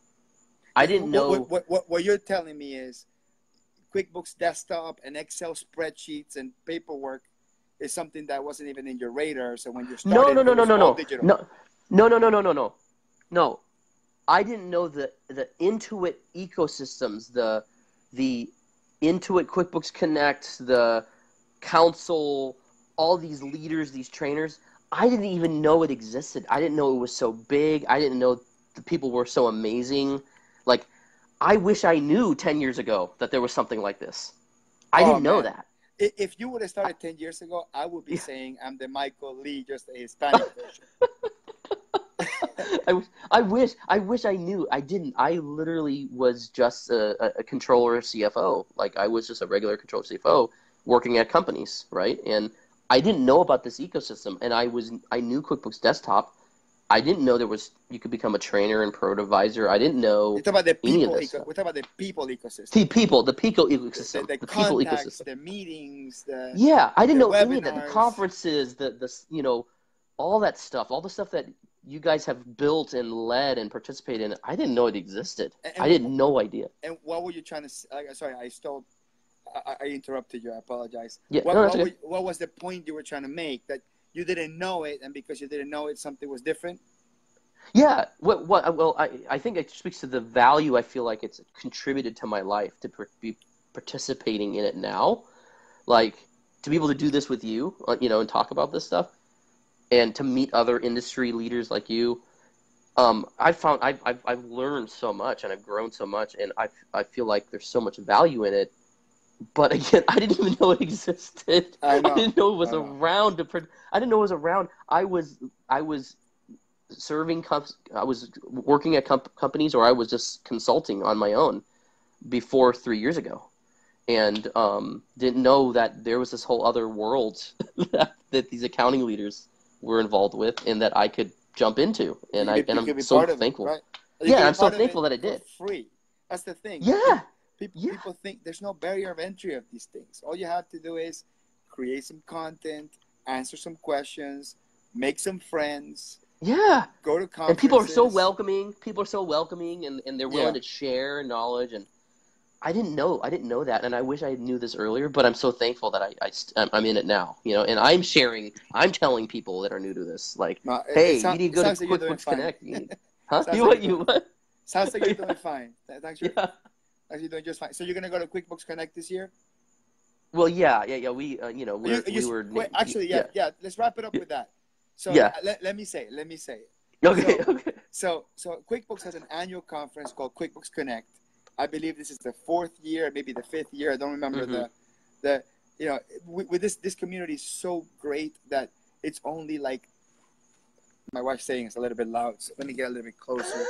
B: I didn't know.
A: What you're telling me is QuickBooks Desktop and Excel spreadsheets and paperwork is something that wasn't even in your radar. So when you started, No. I didn't know the Intuit ecosystems, the
B: the Intuit QuickBooks Connect, the council, all these leaders, these trainers, I didn't even know it existed. I didn't know it was so big. I didn't know the people were so amazing. Like, I wish I knew 10 years ago that there was something like this. I didn't know that.
A: If you would have started 10 years ago, I would be saying I'm the Michael Lee, just a Hispanic version.
B: I wish I knew. I didn't. I literally was just a controller CFO. Like, I was just a regular controller CFO working at companies, right? And I didn't know about this ecosystem. And I knew QuickBooks Desktop. I didn't know you could become a trainer and pro advisor. I didn't know
A: You're talking about the
B: any
A: people.
B: of this stuff.
A: We're talking about the people ecosystem.
B: The people ecosystem.
A: The
B: people
A: contacts,
B: ecosystem.
A: the meetings,
B: I didn't know
A: webinars.
B: any of that. The conferences, all that stuff, all the stuff that you guys have built and led and participated in. I didn't know it existed. I had no idea.
A: And what were you trying to say? Sorry, I interrupted you. I apologize.
B: Yeah,
A: what was the point you were trying to make, that you didn't know it, and because you didn't know it, something was different?
B: Yeah. Well, I think it speaks to the value I feel like it's contributed to my life to be participating in it now. Like, to be able to do this with you, and talk about this stuff, and to meet other industry leaders like you. I've learned so much, and I've grown so much, and I feel like there's so much value in it. But again, I didn't even know it existed. I didn't know it was around. I didn't know it was around. I was serving. I was working at companies, or I was just consulting on my own before 3 years ago, and didn't know that there was this whole other world that these accounting leaders were involved with, and that I could jump into. And I'm so thankful.
A: Right?
B: Yeah, I'm so thankful that I did.
A: Free. That's the thing.
B: Yeah.
A: People think there's no barrier of entry of these things. All you have to do is create some content, answer some questions, make some friends.
B: Yeah.
A: Go to conferences.
B: And people are so welcoming. And they're willing to share knowledge. And I didn't know that. And I wish I knew this earlier, but I'm so thankful that I'm in it now, and I'm telling people that are new to this, like, hey, you need to go to QuickBooks Connect. Huh? What?
A: Sounds like you're doing fine. Thanks for you're doing just fine. So you're going to go to QuickBooks Connect this year?
B: Well, yeah. We,
A: Actually, let's wrap it up with that. So let me say.
B: Okay.
A: So QuickBooks has an annual conference called QuickBooks Connect. I believe this is the 4th year, maybe the 5th year. I don't remember with this community is so great that it's only like, my wife's saying it's a little bit loud, so let me get a little bit closer.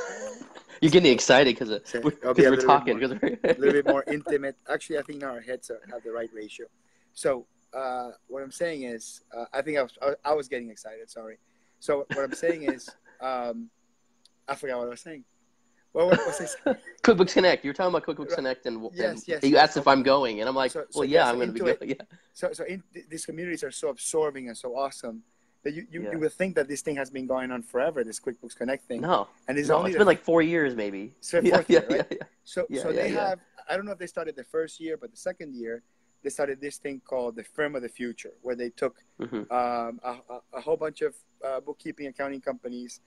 B: You're getting excited because we're talking.
A: A little bit more intimate. Actually, I think now our heads have the right ratio. So what I'm saying is, I think I was getting excited. Sorry. So what I'm saying is, I forgot what I was saying. What was I saying?
B: QuickBooks Connect. You're talking about QuickBooks Connect, and you asked if I'm going, and I'm like, I'm going to be going. Yeah.
A: So these communities are so absorbing and so awesome that you would think that this thing has been going on forever, this QuickBooks Connect thing.
B: No,
A: and it's
B: been like 4 years maybe.
A: So 4th year, right? Yeah. So they have, I don't know if they started the first year, but the second year they started this thing called the Firm of the Future, where they took a whole bunch of bookkeeping accounting companies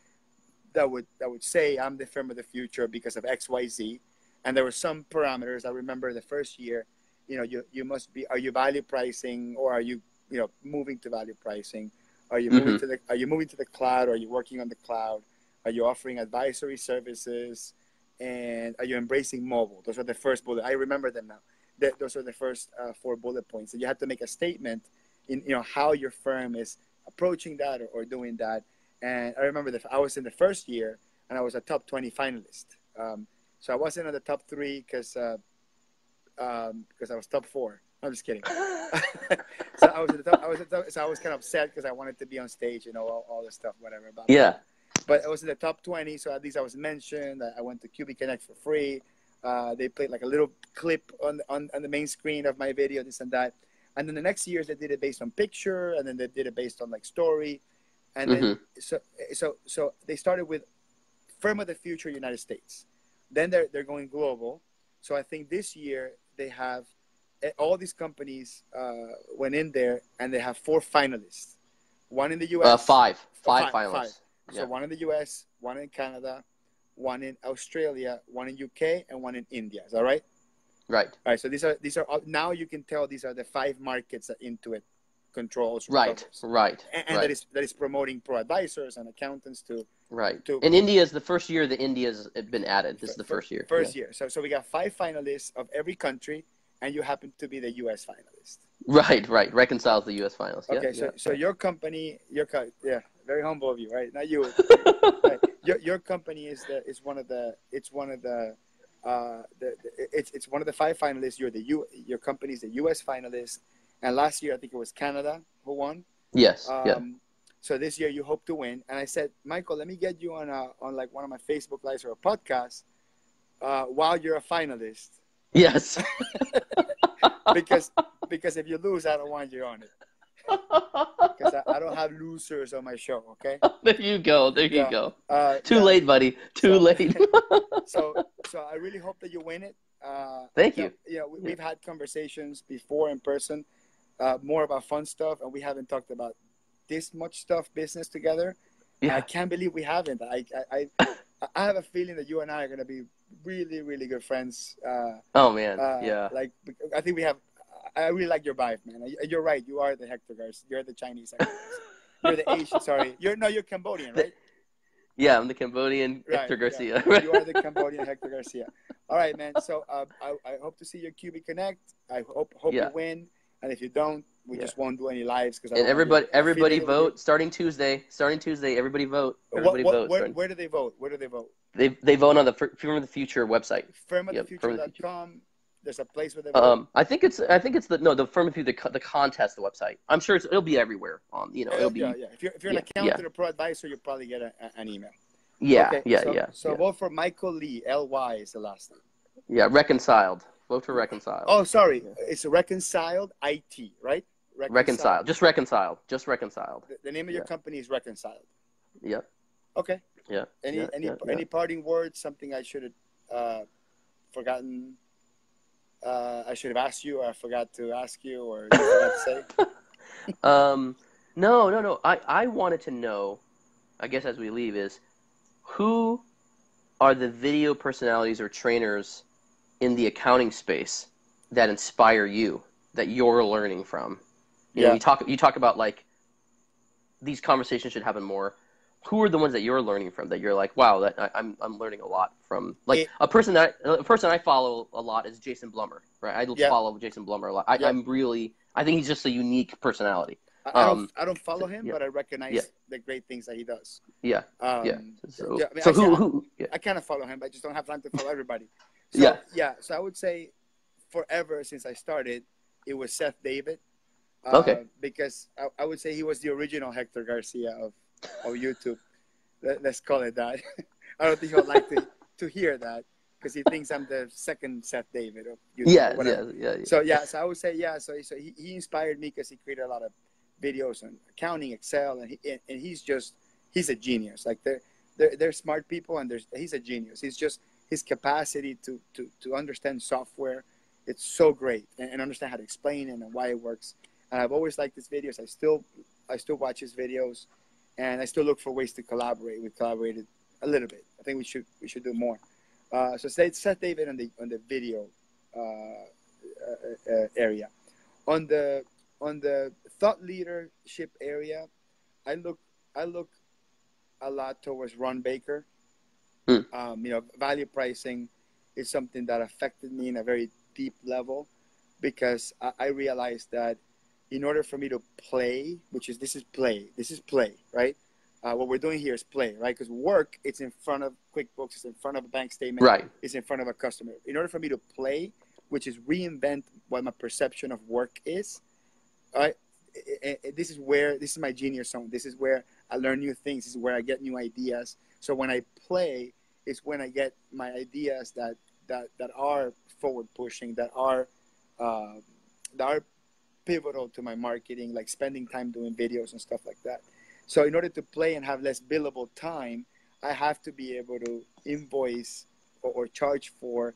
A: that would say, I'm the firm of the future because of XYZ, and there were some parameters. I remember the first year, you must be, are you value pricing, or are you moving to value pricing? Are you moving to the cloud? Or are you working on the cloud? Are you offering advisory services? And are you embracing mobile? Those are the first bullet. I remember them now. Those are the first 4 bullet points. And you have to make a statement in how your firm is approaching that or doing that. And I remember that I was in the first year, and I was a top 20 finalist. So I wasn't in the top 3 because I was top 4. I'm just kidding. So I was at the top, so I was kind of upset because I wanted to be on stage, all this stuff, whatever. But I was in the top 20, so at least I was mentioned. I went to QB Connect for free. They played like a little clip on the main screen of my video, this and that. And then the next years they did it based on picture, and then they did it based on like story. And then so they started with Firm of the Future United States. Then they're going global. So I think this year they have all these companies went in there, and they have 4 finalists. One in the U.S.
B: Five finalists.
A: So one in the U.S., one in Canada, one in Australia, one in UK, and one in India. Is that right?
B: Right.
A: All right. So these are now you can tell these are the 5 markets that Intuit controls or
B: Right.
A: covers,
B: Right.
A: and
B: Right.
A: that is promoting pro advisors and accountants to
B: Right.
A: to
B: And India is the first year that India's been added. This is the first year.
A: first year. So we got 5 finalists of every country, and you happen to be the U.S. finalist.
B: Right. Right. Reconciles the U.S. finals.
A: Okay.
B: Yeah.
A: So your company, yeah, very humble of you, right? Not you.
B: Yeah.
A: Right. Your company is one of the it's one of the it's one of the 5 finalists. Your company is the U.S. finalist, and last year I think it was Canada who won.
B: Yes. Yeah.
A: So this year you hope to win. And I said, Michael, let me get you on like one of my Facebook lives or a podcast while you're a finalist,
B: Yes.
A: because if you lose, I don't want you on it, because I don't have losers on my show. Okay.
B: There you go. There you
A: Yeah.
B: go. Too
A: Yeah.
B: late, buddy. Too late.
A: So I really hope that you win it.
B: Thank you.
A: You know, we've had conversations before in person, more about fun stuff, and we haven't talked about this much stuff business together.
B: Yeah.
A: I can't believe we haven't. I have a feeling that you and I are going to be really, really good friends.
B: Oh man. Yeah.
A: Like, I think we have. I really like your vibe, man. You're right. You are the Hector Garcia. You're the Chinese Hector Garcia. You're the Asian. Sorry. You're Cambodian, right?
B: Yeah, I'm the Cambodian Hector
A: Right.
B: Garcia.
A: Yeah. You are the Cambodian Hector Garcia. All right, man. So I hope to see you at QB Connect. I hope
B: Yeah.
A: you win. And if you don't, we just won't do any lives, because
B: And everybody vote starting Tuesday. Starting Tuesday, everybody vote. Everybody vote.
A: Where do they vote? Where do they vote?
B: They vote on the Firm of the Future website.
A: Firmofthefuture.com. There's a place where they vote.
B: I think it's the Firm of the Future, the contest website. I'm sure it'll be everywhere. It'll be.
A: Yeah. If you're an accountant or pro advisor, you'll probably get an email.
B: Yeah.
A: Okay, So vote for Michael Lee. L-Y is the last name.
B: Yeah, reconciled. Vote for reconciled.
A: Oh, sorry. It's Reconciled IT, right?
B: Reconciled. Just reconciled. Just reconciled.
A: The name of your company is Reconciled.
B: Yep.
A: Okay.
B: Yeah.
A: Any parting words? Something I should have forgotten? I should have asked you, or I forgot to ask you, or you forgot to say?
B: No. I wanted to know, I guess as we leave, is who are the video personalities or trainers in the accounting space that inspire you, that you're learning from? You know, you talk about like these conversations should happen more. Who are the ones that you're learning from, that you're like, wow, that I'm learning a lot from? Like a person I follow a lot is Jason Blummer, right? I follow Jason Blummer a lot. I think he's just a unique personality.
A: I don't follow him, but I recognize the great things that he does.
B: Yeah.
A: So I kind of follow him, but I just don't have time to follow everybody. So, So I would say forever since I started, it was Seth David. Because I would say he was the original Hector Garcia of YouTube. Let's call it that. I don't think he'll like to hear that, because he thinks I'm the second Seth David of YouTube. Yeah. So I would say So he inspired me, because he created a lot of videos on accounting, Excel, and he's a genius. Like they're smart people, and he's a genius. He's just, his capacity to understand software, it's so great, and understand how to explain it and why it works. And I've always liked his videos. I still watch his videos, and I still look for ways to collaborate. We collaborated a little bit. I think we should do more. So Seth David on the video area. On the thought leadership area, I look a lot towards Ron Baker. Value pricing is something that affected me in a very deep level, because I realized that in order for me to play, this is play, right? What we're doing here is play, right? Because work, it's in front of QuickBooks, it's in front of a bank statement,
B: right? It's
A: in front of a customer. In order for me to play, which is reinvent what my perception of work is, right? This is my genius zone. This is where I learn new things. This is where I get new ideas. So when I play, it's when I get my ideas that are forward pushing, that are pivotal to my marketing, like spending time doing videos and stuff like that. So in order to play and have less billable time, I have to be able to invoice or charge for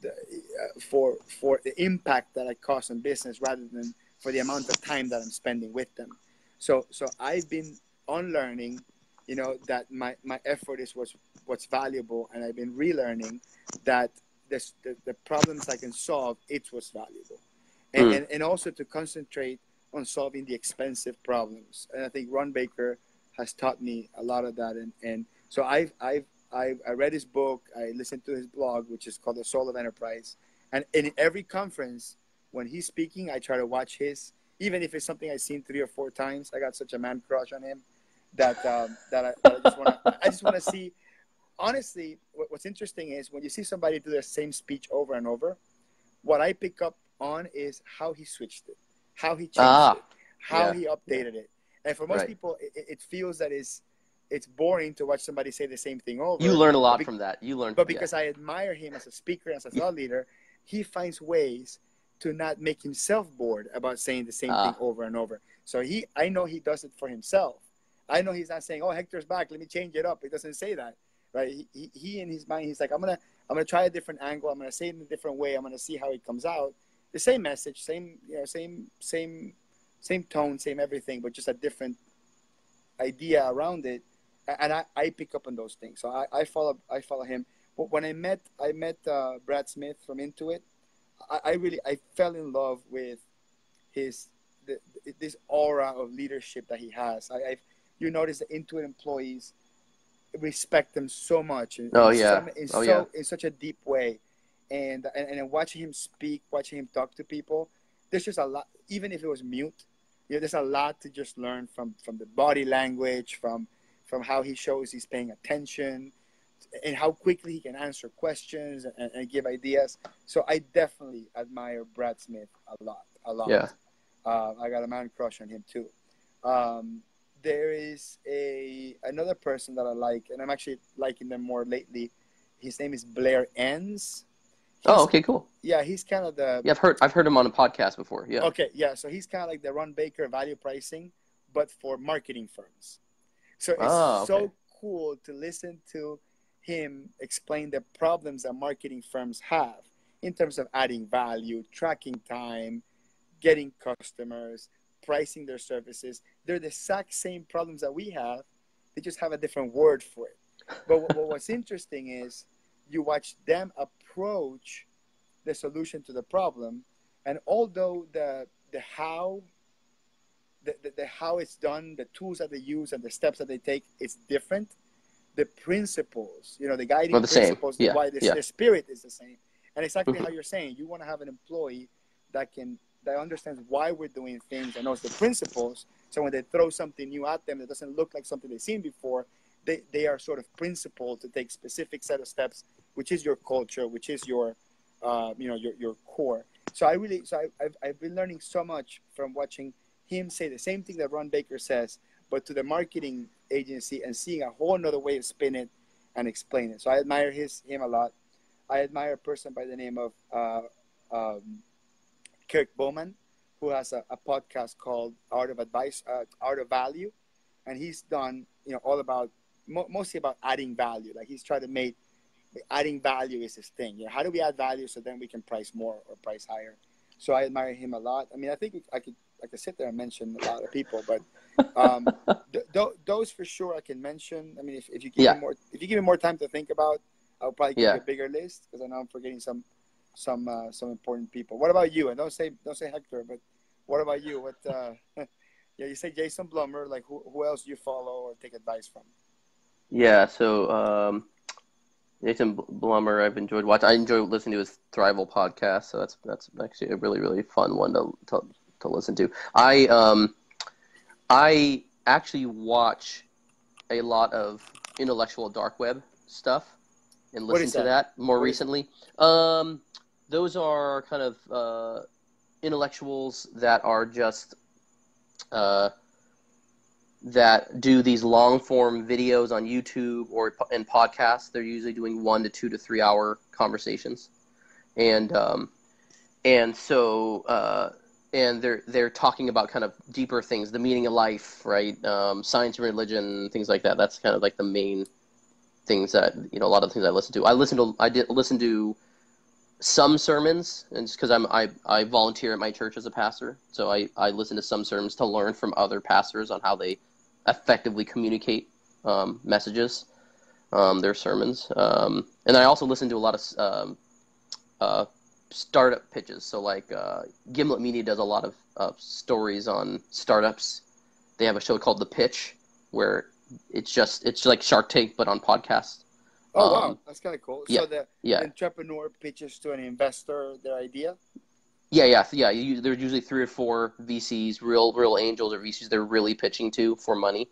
A: the impact that I cause on business, rather than for the amount of time that I'm spending with them. So I've been unlearning, that my effort is what's valuable, and I've been relearning that the problems I can solve, it was valuable.
B: Mm.
A: And also to concentrate on solving the expensive problems. And I think Ron Baker has taught me a lot of that. And so I read his book, I listened to his blog, which is called The Soul of Enterprise. And in every conference, when he's speaking, I try to watch his, even if it's something I've seen 3 or 4 times. I got such a man crush on him that I just want to see. Honestly, what's interesting is when you see somebody do the same speech over and over, what I pick up on is how he switched it, how he changed it, how
B: Yeah.
A: he updated it. And for most
B: Right.
A: people, it feels that it's boring to watch somebody say the same thing
B: You
A: over.
B: learn a lot from that.
A: But because I admire him as a speaker, as a thought leader, he finds ways to not make himself bored about saying the same thing over and over. So I know he does it for himself. I know he's not saying, "Oh, Hector's back, let me change it up." He doesn't say that, right? He in his mind, he's like, I'm gonna try a different angle. I'm gonna say it in a different way. I'm gonna see how it comes out. The same message, same tone, same everything, but just a different idea around it. And I pick up on those things. So I follow him. When I met Brad Smith from Intuit, I fell in love with his this aura of leadership that he has. You notice the Intuit employees respect him so much in such a deep way, and watching him speak, watching him talk to people, there's just a lot. Even if it was mute, there's a lot to just learn from the body language, from how he shows he's paying attention, and how quickly he can answer questions and give ideas. So I definitely admire Brad Smith a lot.
B: Yeah.
A: I got a man crush on him too. There is another person that I like, and I'm actually liking them more lately. His name is Blair Enns.
B: Okay, cool.
A: Yeah, he's kind of the.
B: Yeah, I've heard him on a podcast before. Yeah.
A: Okay, yeah. So he's kind of like the Ron Baker value pricing, but for marketing firms. So it's so cool to listen to him explain the problems that marketing firms have in terms of adding value, tracking time, getting customers, pricing their services. They're the exact same problems that we have. They just have a different word for it. But what's interesting is you watch them approach the solution to the problem, and although the how it's done, the tools that they use, and the steps that they take is different, the principles, the guiding principles, why the spirit is the same. And exactly how you're saying, you want to have an employee that understands why we're doing things and knows the principles. So when they throw something new at them that doesn't look like something they've seen before, they are sort of principled to take specific set of steps, which is your culture, which is your core. So I've been learning so much from watching him say the same thing that Ron Baker says, but to the marketing agency, and seeing a whole another way to spin it and explain it. So I admire him a lot. I admire a person by the name of Kirk Bowman, who has a podcast called Art of Value, and he's done all about mostly about adding value. Like he's tried to make adding value is his thing. How do we add value so then we can price more or price higher? So I admire him a lot. I mean, I think I could sit there and mention a lot of people, but those for sure I can mention. I mean, if you give me more time to think about, I'll probably give you a bigger list, because I know I'm forgetting some important people. What about you? And don't say Hector, but what about you? What you say Jason Blummer. Like who else do you follow or take advice from?
B: Yeah, so Jason Blummer, I've enjoyed watching. I enjoy listening to his Thrival podcast, so that's actually a really, really fun one to listen to. I actually watch a lot of intellectual dark web stuff and listen to that more recently. Those are kind of intellectuals that are just that do these long form videos on YouTube or in podcasts. They're usually doing 1 to 2 to 3 hour conversations, and so they're talking about kind of deeper things, the meaning of life, right? Science and religion, things like that. That's kind of like the main things that a lot of the things I listen to. I did listen to some sermons, and just because I volunteer at my church as a pastor, so I listen to some sermons to learn from other pastors on how they effectively communicate messages, their sermons, and I also listen to a lot of startup pitches. So like Gimlet Media does a lot of stories on startups. They have a show called The Pitch where it's like Shark Tank but on podcast.
A: Oh wow, that's kind of cool.
B: Yeah,
A: So the
B: yeah.
A: entrepreneur pitches to an investor their idea.
B: Yeah. There's usually 3 or 4 VCs, real angels or VCs they're really pitching to for money.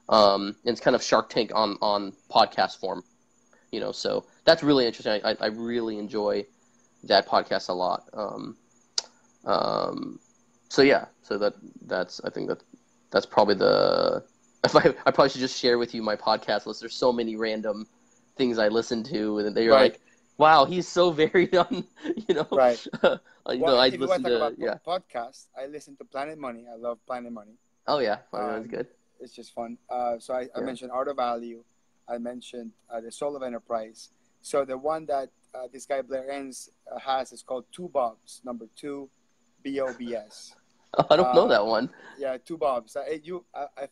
B: And it's kind of Shark Tank on podcast form, so that's really interesting. I really enjoy that podcast a lot. I think that's probably I probably should just share with you my podcast list. There's so many random things I listen to, and they're like, wow, he's so varied on,
A: Right. Well,
B: I
A: if you want
B: listen
A: to talk
B: to,
A: about podcasts, I listen to Planet Money. I love Planet Money.
B: Oh yeah, that's good.
A: It's just fun. So I mentioned Art of Value. I mentioned The Soul of Enterprise. So the one that this guy Blair Enns has is called Two Bobs, number 2, BOBS.
B: Oh, I don't know that one.
A: Yeah, Two Bobs. I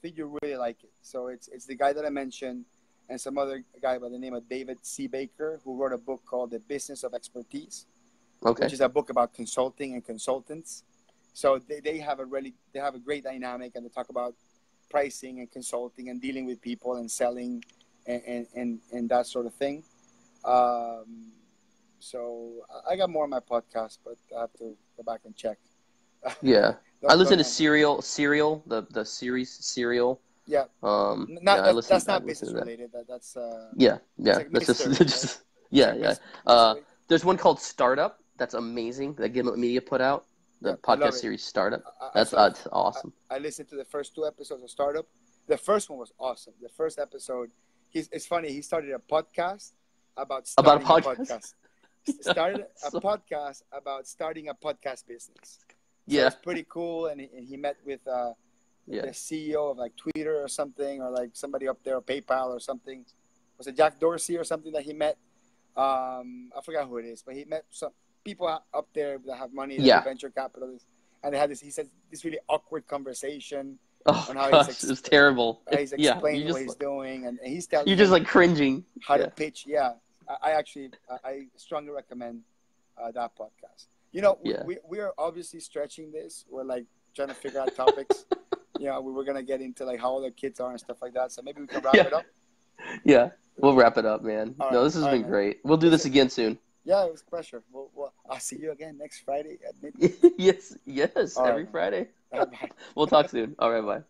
A: think you really like it. So it's the guy that I mentioned, and some other guy by the name of David C. Baker, who wrote a book called The Business of Expertise, which is a book about consulting and consultants. So they have a great dynamic, and they talk about pricing and consulting and dealing with people and selling and that sort of thing. So I got more on my podcast, but I have to go back and check.
B: Yeah. I listen to Serial, the series Serial.
A: Yeah. That's not business related. That's
B: yeah.
A: like
B: that's just
A: mystery.
B: There's one called Startup that's amazing that Gimlet Media put out. The podcast series Startup. That's awesome.
A: I listened to the first 2 episodes of Startup. The first one was awesome. The first episode, it's funny. He started a podcast about starting a podcast. Started a podcast about starting a podcast business. So it's pretty cool. And he met with the CEO of like Twitter or something, or like somebody up there, or PayPal or something. Was it Jack Dorsey or something that he met? I forgot who it is, but he met some people up there that have money, venture capitalists, and they had this really awkward conversation on how
B: it's terrible.
A: He's explaining what he's doing, and he's telling
B: you're just like cringing
A: how to pitch. Yeah, I strongly recommend that podcast. We are obviously stretching this. We're like trying to figure out topics. We were gonna get into like how old the kids are and stuff like that. So maybe we can wrap it up.
B: Yeah, we'll wrap it up, man. This has been great. We'll do this again soon.
A: Yeah, it was a pleasure. I'll see you again next Friday at midnight.
B: Yes, every Friday.
A: Bye.
B: We'll talk soon. All right, bye.